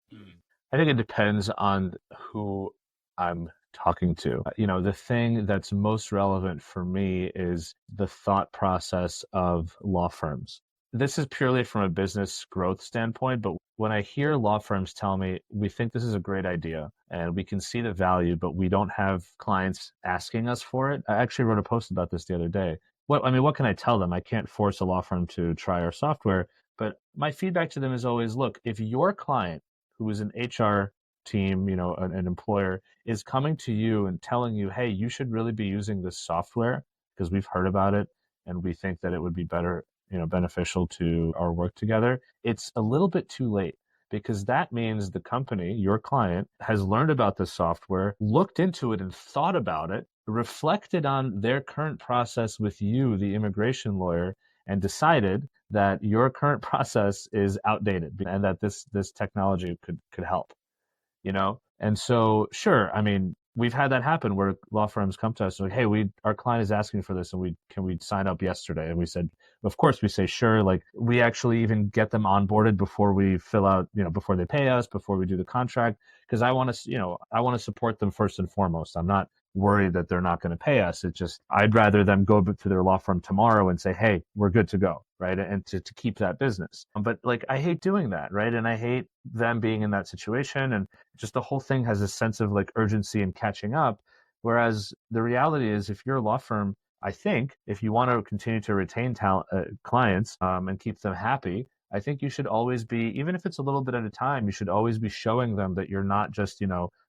I think it depends on who I'm talking to. The thing that's most relevant for me is the thought process of law firms. this is purely from a business growth standpoint, but when I hear law firms tell me, we think this is a great idea and we can see the value, but we don't have clients asking us for it. I actually wrote a post about this the other day. What can I tell them? I can't force a law firm to try our software, but my feedback to them is always, look, if your client who is an HR team, an employer is coming to you and telling you, hey, you should really be using this software because we've heard about it and we think that it would be better, beneficial to our work together, it's a little bit too late because that means the company, your client, has learned about the software, looked into it and thought about it, reflected on their current process with you, the immigration lawyer, and decided that your current process is outdated and that this technology could help. And so, sure, I mean, we've had that happen where law firms come to us and like, hey, our client is asking for this and can we sign up yesterday? And we said, of course, we say, sure. Like we actually even get them onboarded before we fill out, before they pay us, before we do the contract, because I want to support them first and foremost. I'm not worried that they're not going to pay us. It's just, I'd rather them go to their law firm tomorrow and say, hey, we're good to go. Right. And to keep that business. But like, I hate doing that. Right. And I hate them being in that situation. And just the whole thing has a sense of like urgency and catching up. Whereas the reality is, if you're a law firm, I think if you want to continue to retain clients and keep them happy, I think you should always be, even if it's a little bit at a time, you should always be showing them that you're not just,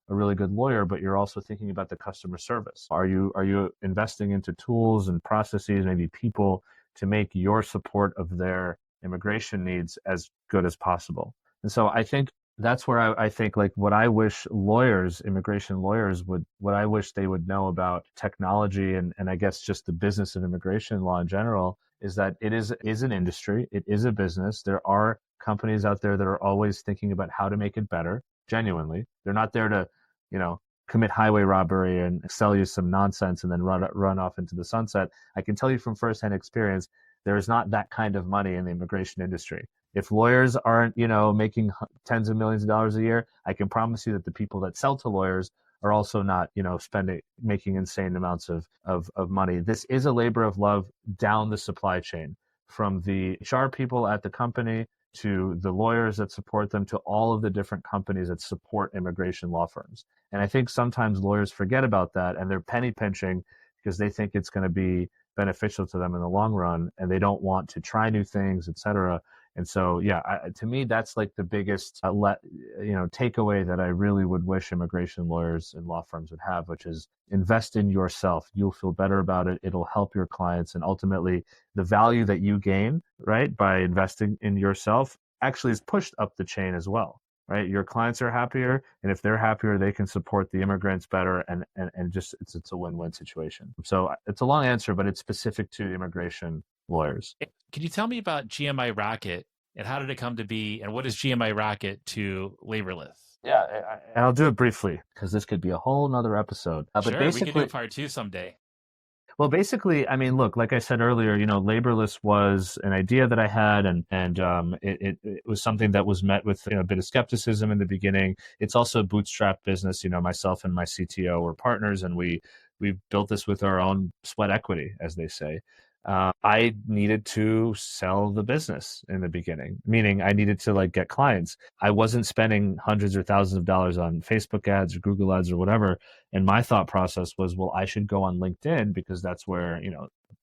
a really good lawyer, but you're also thinking about the customer service. Are you investing into tools and processes, maybe people, to make your support of their immigration needs as good as possible? And so I think that's where I think like what I wish immigration lawyers what I wish they would know about technology and I guess just the business of immigration law in general is that it is an industry. It is a business. There are companies out there that are always thinking about how to make it better, genuinely. They're not there to, commit highway robbery and sell you some nonsense and then run off into the sunset. I can tell you from firsthand experience, there is not that kind of money in the immigration industry. If lawyers aren't, making tens of millions of dollars a year, I can promise you that the people that sell to lawyers are also not, making insane amounts of money. This is a labor of love down the supply chain, from the HR people at the company to the lawyers that support them, to all of the different companies that support immigration law firms. And I think sometimes lawyers forget about that and they're penny pinching because they think it's going to be beneficial to them in the long run and they don't want to try new things, et cetera. And so, yeah, to me, that's like the biggest, takeaway that I really would wish immigration lawyers and law firms would have, which is invest in yourself. You'll feel better about it. It'll help your clients. And ultimately, the value that you gain, right, by investing in yourself actually is pushed up the chain as well, right? Your clients are happier. And if they're happier, they can support the immigrants better. And just, it's a win-win situation. So it's a long answer, but it's specific to immigration lawyers. Can you tell me about GMI Rocket and how did it come to be and what is GMI Rocket to Laborless? Yeah, and I'll do it briefly because this could be a whole nother episode. But sure, basically, we can do part 2 someday. Well, basically, I mean, look, like I said earlier, Laborless was an idea that I had, and it was something that was met with a bit of skepticism in the beginning. It's also a bootstrap business. Myself and my CTO were partners, and we built this with our own sweat equity, as they say. I needed to sell the business in the beginning, meaning I needed to get clients. I wasn't spending hundreds or thousands of dollars on Facebook ads or Google ads or whatever. And my thought process was, well, I should go on LinkedIn because that's where,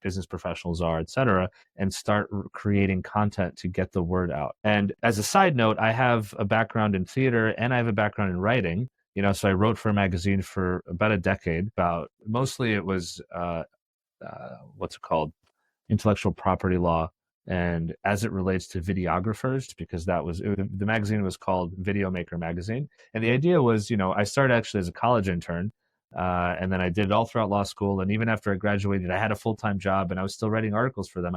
business professionals are, et cetera, and start creating content to get the word out. And as a side note, I have a background in theater and I have a background in writing. So I wrote for a magazine for about a decade. Mostly it was, what's it called? Intellectual property law, and as it relates to videographers, because the magazine was called Video Maker Magazine. And the idea was, I started actually as a college intern, and then I did it all throughout law school. And even after I graduated, I had a full-time job and I was still writing articles for them.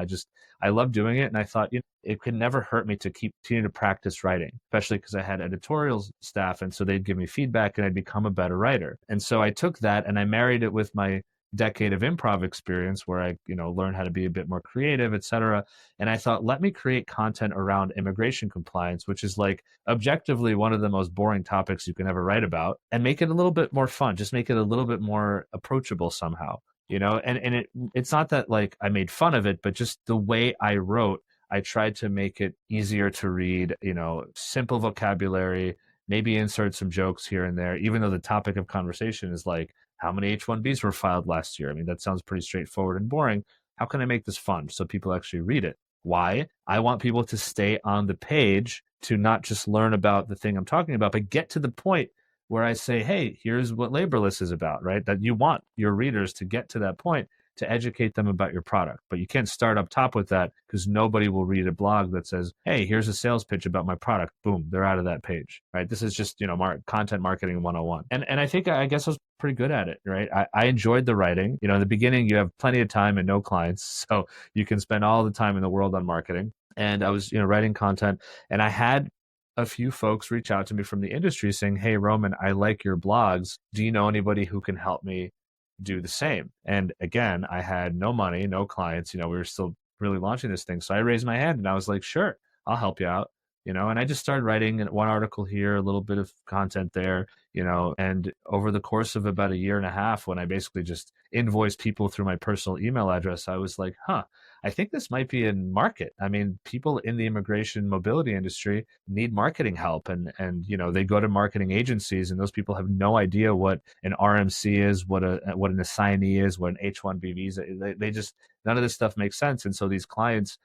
I loved doing it. And I thought, it could never hurt me to continue to practice writing, especially because I had editorial staff. And so they'd give me feedback and I'd become a better writer. And so I took that and I married it with my decade of improv experience where I, learned how to be a bit more creative, et cetera. And I thought, let me create content around immigration compliance, which is objectively one of the most boring topics you can ever write about, and make it a little bit more fun, just make it a little bit more approachable somehow, and it's not that I made fun of it, but just the way I wrote, I tried to make it easier to read, simple vocabulary, maybe insert some jokes here and there, even though the topic of conversation is like, how many H-1Bs were filed last year? I mean, that sounds pretty straightforward and boring. How can I make this fun so people actually read it? Why? I want people to stay on the page to not just learn about the thing I'm talking about, but get to the point where I say, hey, here's what Laborless is about, right? That you want your readers to get to that point to educate them about your product. But you can't start up top with that because nobody will read a blog that says, hey, here's a sales pitch about my product. Boom, they're out of that page, right? This is just, content marketing 101. And I think, I guess I was pretty good at it, right? I enjoyed the writing. In the beginning, you have plenty of time and no clients. So you can spend all the time in the world on marketing. And I was, writing content, and I had a few folks reach out to me from the industry saying, hey, Roman, I like your blogs. Do you know anybody who can help me do the same? And again, I had no money, no clients, we were still really launching this thing. So I raised my hand and I was like, sure, I'll help you out, and I just started writing one article here, a little bit of content there, and over the course of about a year and a half, when I basically just invoiced people through my personal email address, I was like, I think this might be a market. I mean, people in the immigration mobility industry need marketing help, and they go to marketing agencies, and those people have no idea what an RMC is, what an assignee is, what an H-1B visa. They just, none of this stuff makes sense. And so these clients,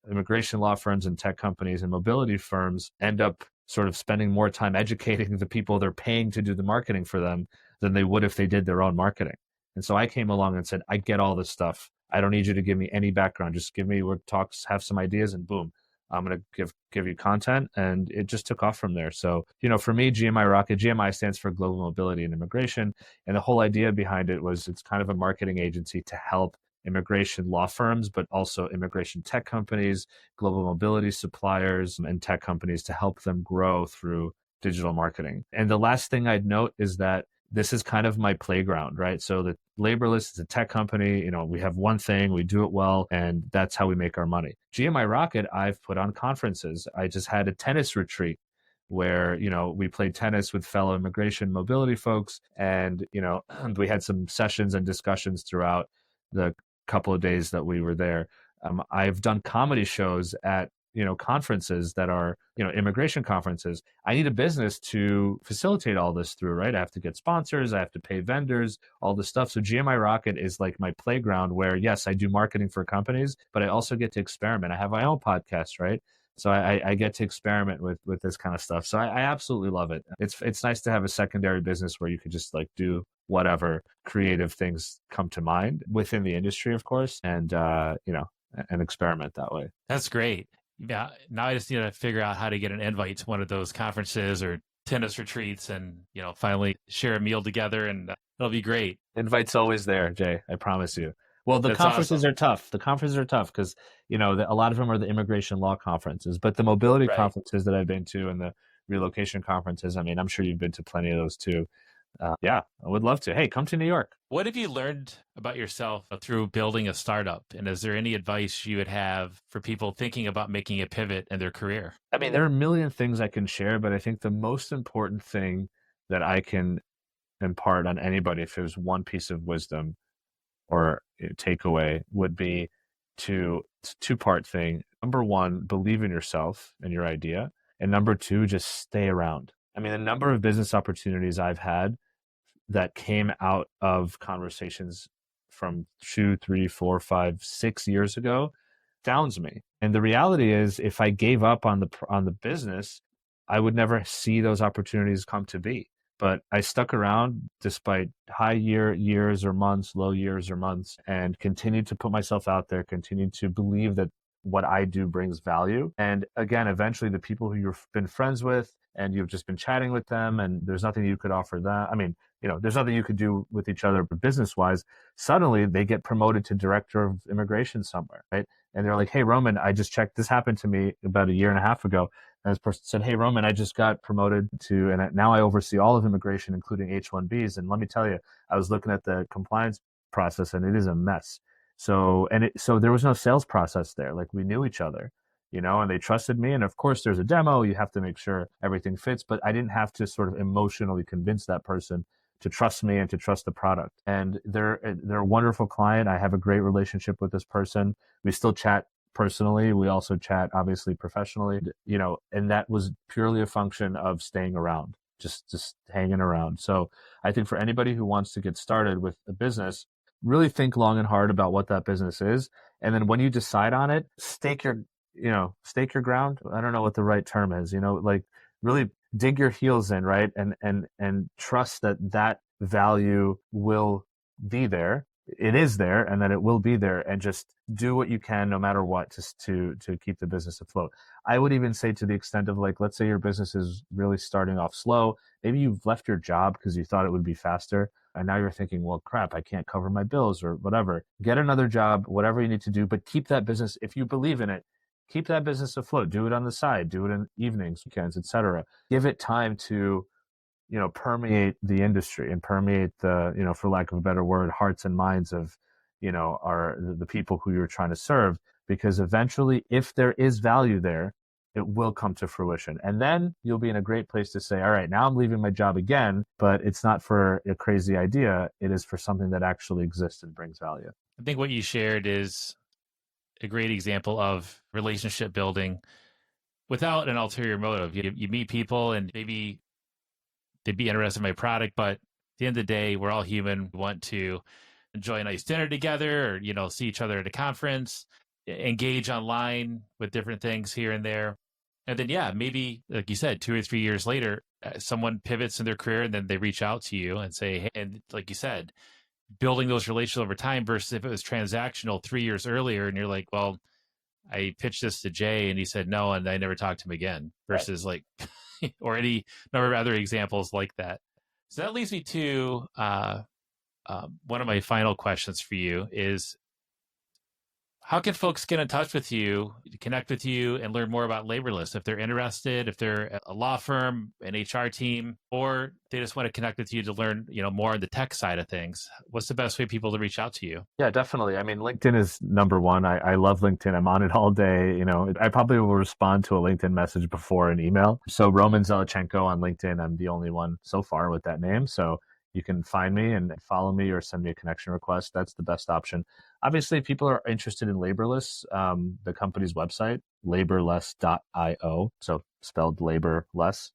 immigration law firms and tech companies and mobility firms end up sort of spending more time educating the people they're paying to do the marketing for them than they would if they did their own marketing. And so I came along and said, I get all this stuff. I don't need you to give me any background. Just give me talks, have some ideas, and boom, I'm going to give you content. And it just took off from there. So, for me, GMI Rocket, GMI stands for Global Mobility and Immigration. And the whole idea behind it was it's kind of a marketing agency to help immigration law firms, but also immigration tech companies, global mobility suppliers, and tech companies to help them grow through digital marketing. And the last thing I'd note is that this is kind of my playground, right? So the Laborless is a tech company. We have one thing, we do it well, and that's how we make our money. GMI Rocket, I've put on conferences. I just had a tennis retreat where, we played tennis with fellow immigration mobility folks. And, we had some sessions and discussions throughout the couple of days that we were there. I've done comedy shows at conferences that are immigration conferences. I need a business to facilitate all this through, right? I have to get sponsors, I have to pay vendors, all this stuff. So GMI Rocket is like my playground where, yes, I do marketing for companies, but I also get to experiment. I have my own podcast, right? So I get to experiment with this kind of stuff. So I absolutely love it. It's nice to have a secondary business where you could just like do whatever creative things come to mind within the industry, of course, and and experiment that way. That's great. Yeah. Now I just need to figure out how to get an invite to one of those conferences or tennis retreats and, finally share a meal together, and it'll be great. Invite's always there, Jay. I promise you. Well, the That's conferences awesome. are tough. The conferences are tough because, a lot of them are the immigration law conferences, but the mobility Right. conferences that I've been to and the relocation conferences, I mean, I'm sure you've been to plenty of those too. Yeah, I would love to. Hey, come to New York. What have you learned about yourself through building a startup? And is there any advice you would have for people thinking about making a pivot in their career? I mean, there are a million things I can share, but I think the most important thing that I can impart on anybody, if there's one piece of wisdom or takeaway, would be it's a two-part thing. Number one, believe in yourself and your idea. And number two, just stay around. I mean, the number of business opportunities I've had that came out of conversations from 2, 3, 4, 5, 6 years ago astounds me. And the reality is, if I gave up on the business, I would never see those opportunities come to be. But I stuck around despite high years or months, low years or months, and continued to put myself out there, continued to believe that what I do brings value. And again, eventually the people who you've been friends with and you've just been chatting with them and there's nothing you could offer them. I mean, there's nothing you could do with each other business wise. Suddenly they get promoted to director of immigration somewhere, right? And they're like, hey, Roman, I just checked. This happened to me about a year and a half ago. And this person said, hey, Roman, I just got promoted to, and now I oversee all of immigration, including H-1Bs. And let me tell you, I was looking at the compliance process and it is a mess. So there was no sales process there. Like, we knew each other, and they trusted me. And of course there's a demo. You have to make sure everything fits, but I didn't have to sort of emotionally convince that person to trust me and to trust the product. And they're a wonderful client. I have a great relationship with this person. We still chat personally. We also chat, obviously, professionally, and that was purely a function of staying around, just hanging around. So I think for anybody who wants to get started with a business, really think long and hard about what that business is. And then when you decide on it, stake your ground. I don't know what the right term is, like really dig your heels in, right? And trust that value will be there. It is there, and that it will be there, and just do what you can no matter what, just to keep the business afloat. I would even say, to the extent of, like, let's say your business is really starting off slow. Maybe you've left your job because you thought it would be faster, and now you're thinking, well, crap, I can't cover my bills or whatever. Get another job, whatever you need to do, but keep that business, if you believe in it, keep that business afloat. Do it on the side, do it in evenings, weekends, etc. Give it time to permeate the industry and permeate the, for lack of a better word, hearts and minds of, the people who you're trying to serve. Because eventually, if there is value there, it will come to fruition. And then you'll be in a great place to say, all right, now I'm leaving my job again, but it's not for a crazy idea. It is for something that actually exists and brings value. I think what you shared is a great example of relationship building without an ulterior motive. You meet people and maybe they'd be interested in my product, but at the end of the day, we're all human. We want to enjoy a nice dinner together, or, see each other at a conference, engage online with different things here and there. And then, yeah, maybe, like you said, 2 or 3 years later, someone pivots in their career and then they reach out to you and say, hey, and like you said, building those relationships over time versus if it was transactional 3 years earlier and you're like, well, I pitched this to Jay and he said no, and I never talked to him again, versus like, or any number of other examples like that. So that leads me to one of my final questions for you is, how can folks get in touch with you, connect with you, and learn more about Laborless if they're interested, if they're a law firm, an HR team, or they just want to connect with you to learn, more on the tech side of things? What's the best way people to reach out to you? Yeah, definitely. I mean, LinkedIn is number one. I love LinkedIn. I'm on it all day. I probably will respond to a LinkedIn message before an email. So Roman Zelichenko on LinkedIn, I'm the only one so far with that name. So you can find me and follow me or send me a connection request. That's the best option. Obviously, if people are interested in Laborless, the company's website, laborless.io. So spelled labor less,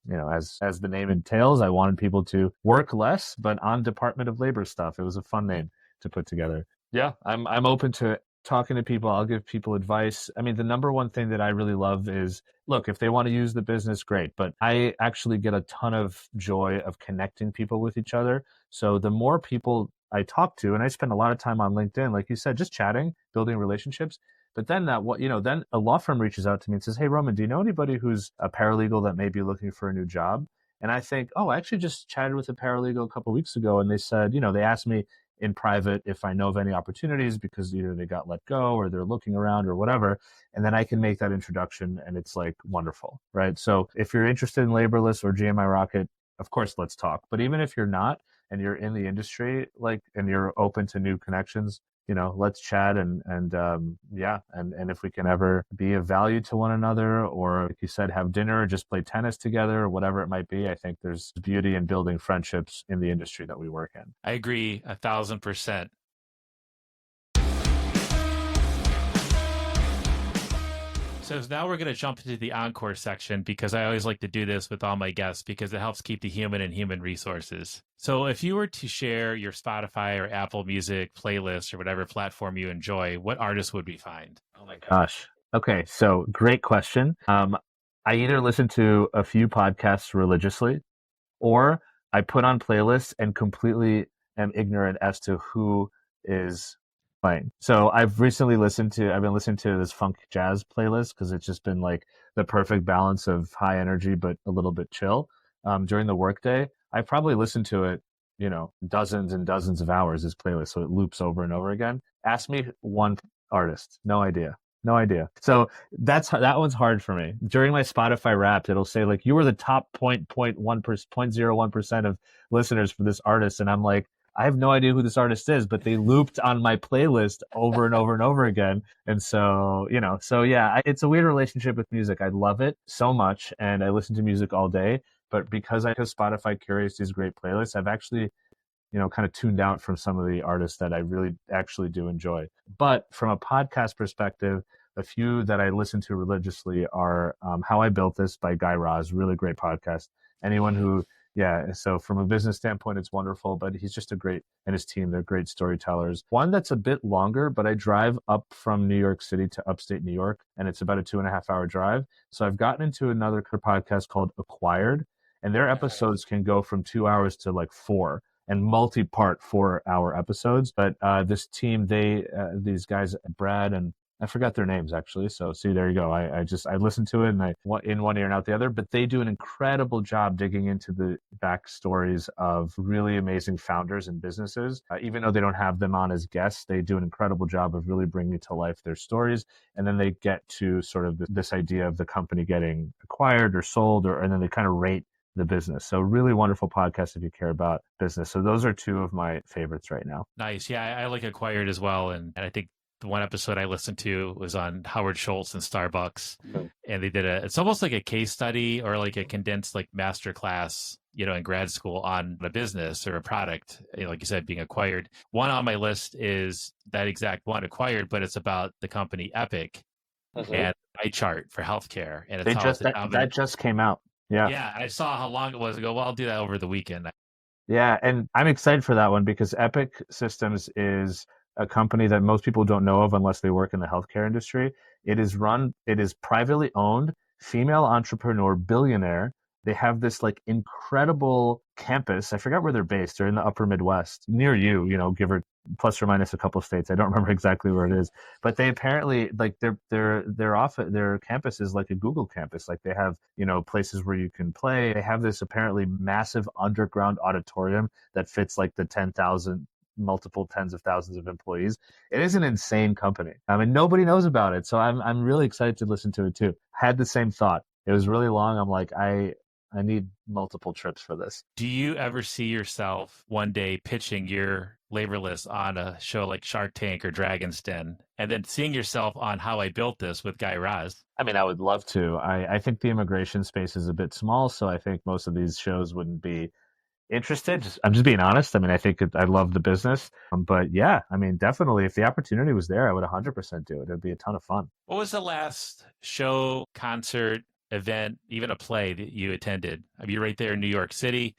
as the name entails. I wanted people to work less, but on Department of Labor stuff. It was a fun name to put together. Yeah, I'm open to talking to people. I'll give people advice. I mean, the number one thing that I really love is, look, if they want to use the business, great. But I actually get a ton of joy of connecting people with each other. So the more people I talk to, and I spend a lot of time on LinkedIn, like you said, just chatting, building relationships. But then then a law firm reaches out to me and says, hey, Roman, do you know anybody who's a paralegal that may be looking for a new job? And I think, oh, I actually just chatted with a paralegal a couple of weeks ago, and they said, they asked me in private if I know of any opportunities because either they got let go or they're looking around or whatever. And then I can make that introduction, and it's like wonderful, right? So if you're interested in Laborless or GMI Rocket, of course, let's talk. But even if you're not, and you're in the industry, and you're open to new connections, let's chat and if we can ever be of value to one another, or like you said, have dinner or just play tennis together or whatever it might be. I think there's beauty in building friendships in the industry that we work in. I agree 1,000%. So now we're going to jump into the encore section, because I always like to do this with all my guests because it helps keep the human in human resources. So if you were to share your Spotify or Apple Music playlist or whatever platform you enjoy, what artist would we find? Oh my gosh. Okay, so great question. I either listen to a few podcasts religiously, or I put on playlists and completely am ignorant as to who is playing. So I've been listening to this funk jazz playlist because it's just been like the perfect balance of high energy but a little bit chill during the workday. I probably listen to it, dozens and dozens of hours, this playlist, so it loops over and over again. Ask me one artist, no idea. So that one's hard for me. During my Spotify Wrapped, it'll say like, you were the top 0.01% of listeners for this artist, and I'm like, I have no idea who this artist is, but they looped on my playlist over and over and over again. And so, it's a weird relationship with music. I love it so much, and I listen to music all day. But because Spotify curates these great playlists, I've actually, kind of tuned out from some of the artists that I really actually do enjoy. But from a podcast perspective, a few that I listen to religiously are How I Built This by Guy Raz, really great podcast. Anyone who, yeah, so from a business standpoint, it's wonderful, but he's just a great, and his team, they're great storytellers. One that's a bit longer, but I drive up from New York City to upstate New York, and it's about a 2.5 hour drive. So I've gotten into another podcast called Acquired, and their episodes can go from 2 hours to like four and multi-part 4 hour episodes. But this team, these guys, Brad and I forgot their names actually. So see, there you go. I listened to it and I in one ear and out the other, but they do an incredible job digging into the backstories of really amazing founders and businesses. Even though they don't have them on as guests, they do an incredible job of really bringing to life their stories. And then they get to sort of this idea of the company getting acquired or sold, and then they kind of rate the business. So really wonderful podcast if you care about business. So those are two of my favorites right now. Nice. Yeah, I like Acquired as well. And I think the one episode I listened to was on Howard Schultz and Starbucks. Mm-hmm. And they did it's almost like a case study or like a condensed like master class, in grad school on a business or a product, like you said, being acquired. One on my list is that exact one, Acquired, but it's about the company Epic and eye chart for healthcare. And it's that just came out. Yeah. Yeah. I saw how long it was ago. Well, I'll do that over the weekend. Yeah. And I'm excited for that one because Epic Systems is a company that most people don't know of unless they work in the healthcare industry. It is privately owned, female entrepreneur, billionaire. They have this like incredible campus. I forgot where they're based. They're in the upper Midwest, near you, give or plus or minus a couple of states. I don't remember exactly where it is, but they apparently like their campus is like a Google campus. Like they have, places where you can play. They have this apparently massive underground auditorium that fits like the 10,000 multiple tens of thousands of employees. It is an insane company. I mean, nobody knows about it. So I'm really excited to listen to it too. Had the same thought. It was really long. I'm like, I need multiple trips for this. Do you ever see yourself one day pitching your Laborless on a show like Shark Tank or Dragon's Den, and then seeing yourself on How I Built This with Guy Raz? I mean, I would love to. I think the immigration space is a bit small, so I think most of these shows wouldn't be interested. I'm just being honest. I mean, I love the business, but yeah, I mean, definitely if the opportunity was there, I would 100% do it. It'd be a ton of fun. What was the last show, concert, event, even a play that you attended? I mean, you're right there in New York City.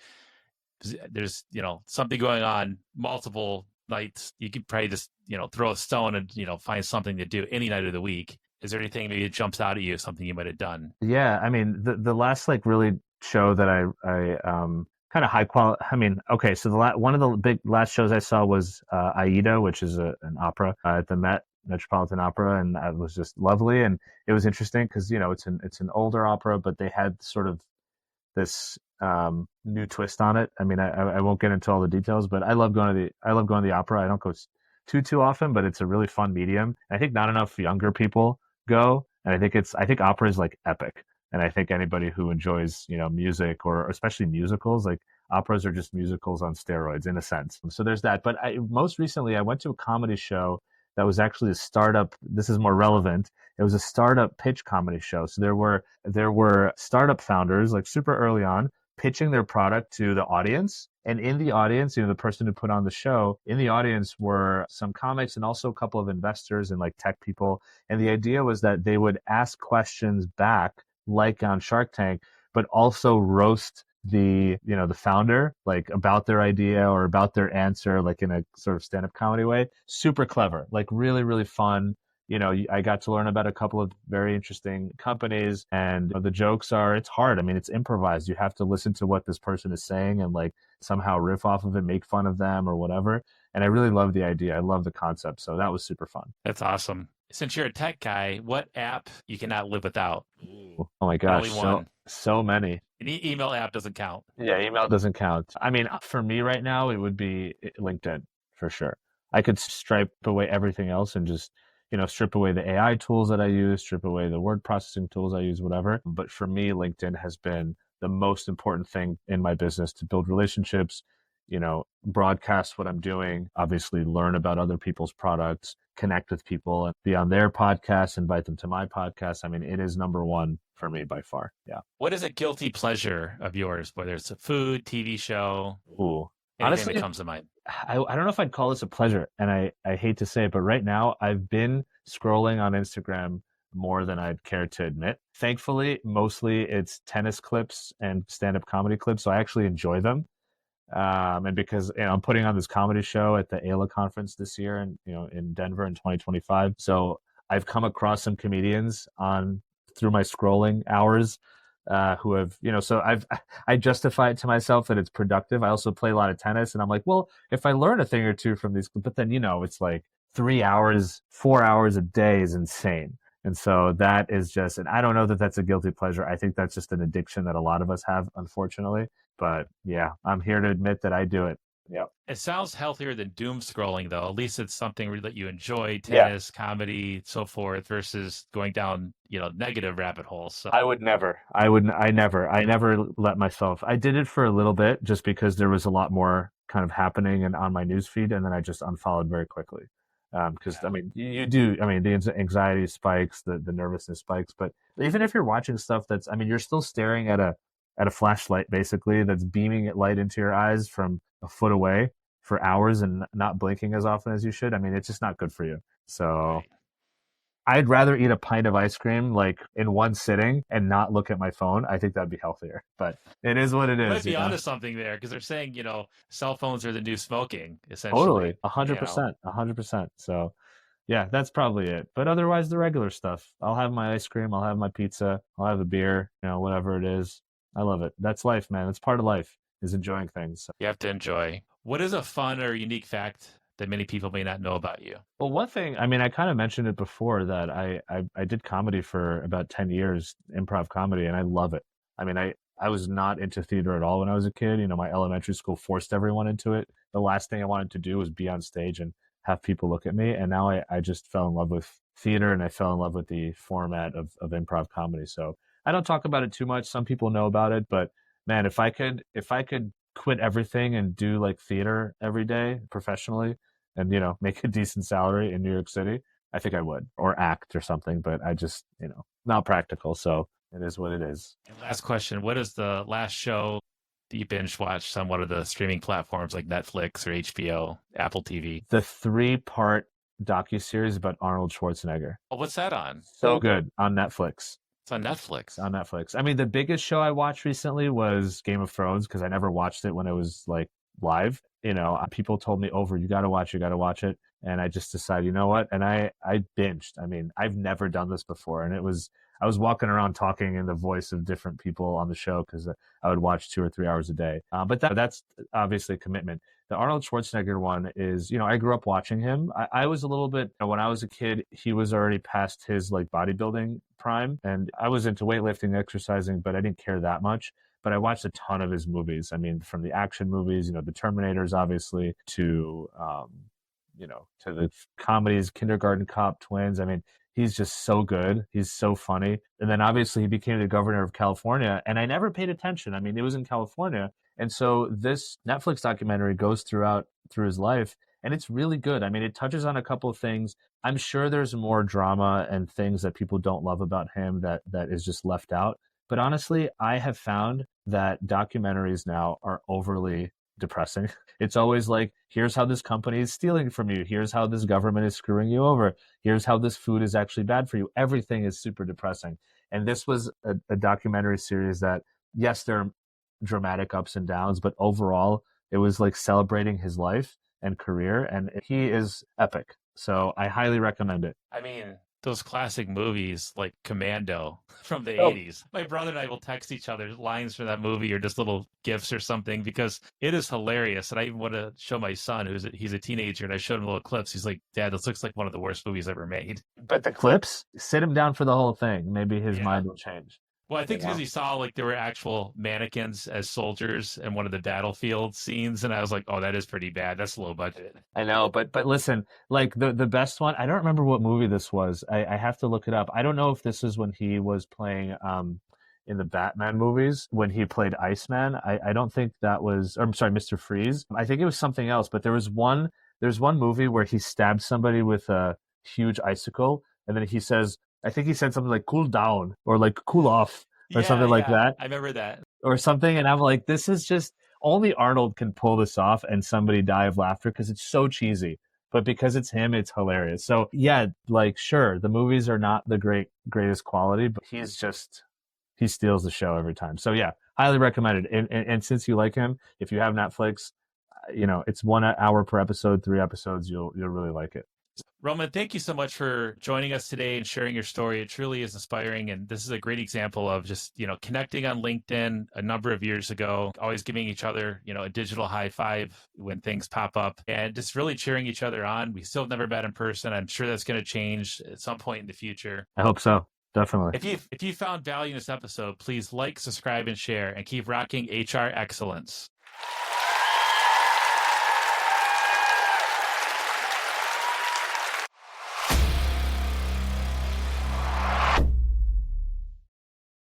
There's, something going on multiple nights. You could probably just, throw a stone and, find something to do any night of the week. Is there anything maybe that jumps out at you, something you might have done? Yeah. I mean, the last like really show that I kind of high quality. I mean, okay. So one of the big last shows I saw was Aida, which is an opera at the Metropolitan Opera, and that was just lovely. And it was interesting because it's an older opera, but they had sort of this new twist on it. I mean, I won't get into all the details, but I love going to the opera. I don't go too often, but it's a really fun medium. I think not enough younger people go, and I think opera is like epic. And I think anybody who enjoys, music or especially musicals, like operas are just musicals on steroids in a sense. So there's that. But most recently I went to a comedy show that was actually a startup. This is more relevant. It was a startup pitch comedy show. So there were startup founders like super early on pitching their product to the audience. And in the audience, the person who put on the show, in the audience were some comics and also a couple of investors and like tech people. And the idea was that they would ask questions back like on Shark Tank, but also roast the founder, like about their idea or about their answer, like in a sort of stand-up comedy way. Super clever, like really, really fun. I got to learn about a couple of very interesting companies, and the jokes it's hard. I mean, it's improvised. You have to listen to what this person is saying and like somehow riff off of it, make fun of them or whatever. And I really love the idea. I love the concept. So that was super fun. That's awesome. Since you're a tech guy, what app you cannot live without? Ooh. Oh my gosh, so many. An email app doesn't count. Yeah, email doesn't count. I mean, for me right now, it would be LinkedIn for sure. I could stripe away everything else and just, strip away the AI tools that I use, strip away the word processing tools I use, whatever. But for me, LinkedIn has been the most important thing in my business to build relationships, broadcast what I'm doing, obviously learn about other people's products, connect with people and be on their podcast, invite them to my podcast. I mean, it is number one for me by far. Yeah. What is a guilty pleasure of yours, whether it's a food, TV show? Ooh. Anything Honestly, that comes to mind? I don't know if I'd call this a pleasure, and I hate to say it, but right now I've been scrolling on Instagram more than I'd care to admit. Thankfully, mostly it's tennis clips and stand-up comedy clips, so I actually enjoy them. And because I'm putting on this comedy show at the ALA conference this year, and in Denver in 2025, so I've come across some comedians on through my scrolling hours who have so I justify it to myself that it's productive. I also play a lot of tennis, and I'm like, well, if I learn a thing or two from these, but then it's like 3 hours, 4 hours a day is insane. And so that is just, and I don't know that that's a guilty pleasure. I think that's just an addiction that a lot of us have, unfortunately. But yeah, I'm here to admit that I do it. Yeah. It sounds healthier than doom scrolling, though. At least it's something that you enjoy, tennis, comedy, so forth, versus going down, negative rabbit holes. So I never let myself. I did it for a little bit just because there was a lot more kind of happening and on my newsfeed, and then I just unfollowed very quickly. Because you do. The anxiety spikes, the nervousness spikes. But even if you're watching stuff that's, you're still staring at a flashlight basically that's beaming light into your eyes from a foot away for hours and not blinking as often as you should. It's just not good for you. So I'd rather eat a pint of ice cream like in one sitting and not look at my phone. I think that'd be healthier, but it is what it is. Might be onto something there, because they're saying, cell phones are the new smoking, essentially. Totally. 100%. So yeah, that's probably it. But otherwise, the regular stuff. I'll have my ice cream. I'll have my pizza. I'll have a beer, whatever it is. I love it. That's life, man. That's part of life, is enjoying things. So. You have to enjoy. What is a fun or unique fact that many people may not know about you? Well, one thing, I kind of mentioned it before that I did comedy for about 10 years, improv comedy, and I love it. I was not into theater at all when I was a kid. My elementary school forced everyone into it. The last thing I wanted to do was be on stage and have people look at me. And now I just fell in love with theater, and I fell in love with the format of improv comedy. So I don't talk about it too much. Some people know about it, but man, if I could quit everything and do like theater every day professionally and, make a decent salary in New York City, I think I would, or act or something, but I just, not practical. So it is what it is. And last question. What is the last show that you binge watched on one of the streaming platforms like Netflix or HBO, Apple TV? The 3-part docuseries about Arnold Schwarzenegger. Oh, what's that on? So good, on Netflix. It's on Netflix. On Netflix. The biggest show I watched recently was Game of Thrones, because I never watched it when it was like live. People told me you got to watch it. And I just decided, you know what? And I binged. I've never done this before. And I was walking around talking in the voice of different people on the show, because I would watch 2 or 3 hours a day. But that's obviously a commitment. The Arnold Schwarzenegger one is, I grew up watching him. I was a little bit, when I was a kid, he was already past his like bodybuilding prime, and I was into weightlifting, exercising, but I didn't care that much. But I watched a ton of his movies. From the action movies, the Terminators, obviously, to to the comedies, Kindergarten Cop, Twins. He's just so good. He's so funny. And then obviously he became the governor of California, and I never paid attention. It was in California. And so this Netflix documentary goes through his life, and it's really good. It touches on a couple of things. I'm sure there's more drama and things that people don't love about him that is just left out. But honestly, I have found that documentaries now are overly depressing. It's always like, here's how this company is stealing from you. Here's how this government is screwing you over. Here's how this food is actually bad for you. Everything is super depressing. And this was a documentary series that, yes, there are dramatic ups and downs, but overall, it was like celebrating his life and career. And he is epic. So I highly recommend it. Those classic movies like Commando from the 80s. My brother and I will text each other lines from that movie or just little gifs or something, because it is hilarious. And I even want to show my son, he's a teenager, and I showed him little clips. He's like, Dad, this looks like one of the worst movies ever made. But the clips, sit him down for the whole thing. Maybe his mind will change. Well, I think because he saw like there were actual mannequins as soldiers in one of the battlefield scenes, and I was like, "Oh, that is pretty bad. That's low budget." I know, but listen, like the best one. I don't remember what movie this was. I have to look it up. I don't know if this is when he was playing in the Batman movies when he played Iceman. I don't think that was. Or, I'm sorry, Mr. Freeze. I think it was something else. But there's one movie where he stabbed somebody with a huge icicle, and then he says, I think he said something like "cool down" or like "cool off" or something like that. I remember that. Or something, and I'm like, this is just only Arnold can pull this off, and somebody die of laughter because it's so cheesy. but because it's him, it's hilarious. So yeah, like sure, the movies are not the greatest quality, but he steals the show every time. So yeah, highly recommended. And since you like him, if you have Netflix, it's 1 hour per episode, 3 episodes. You'll really like it. Roman, thank you so much for joining us today and sharing your story. It truly is inspiring. And this is a great example of just, connecting on LinkedIn a number of years ago, always giving each other, a digital high five when things pop up and just really cheering each other on. We still have never met in person. I'm sure that's going to change at some point in the future. I hope so. Definitely. If you found value in this episode, please like, subscribe, and share, and keep rocking HR excellence.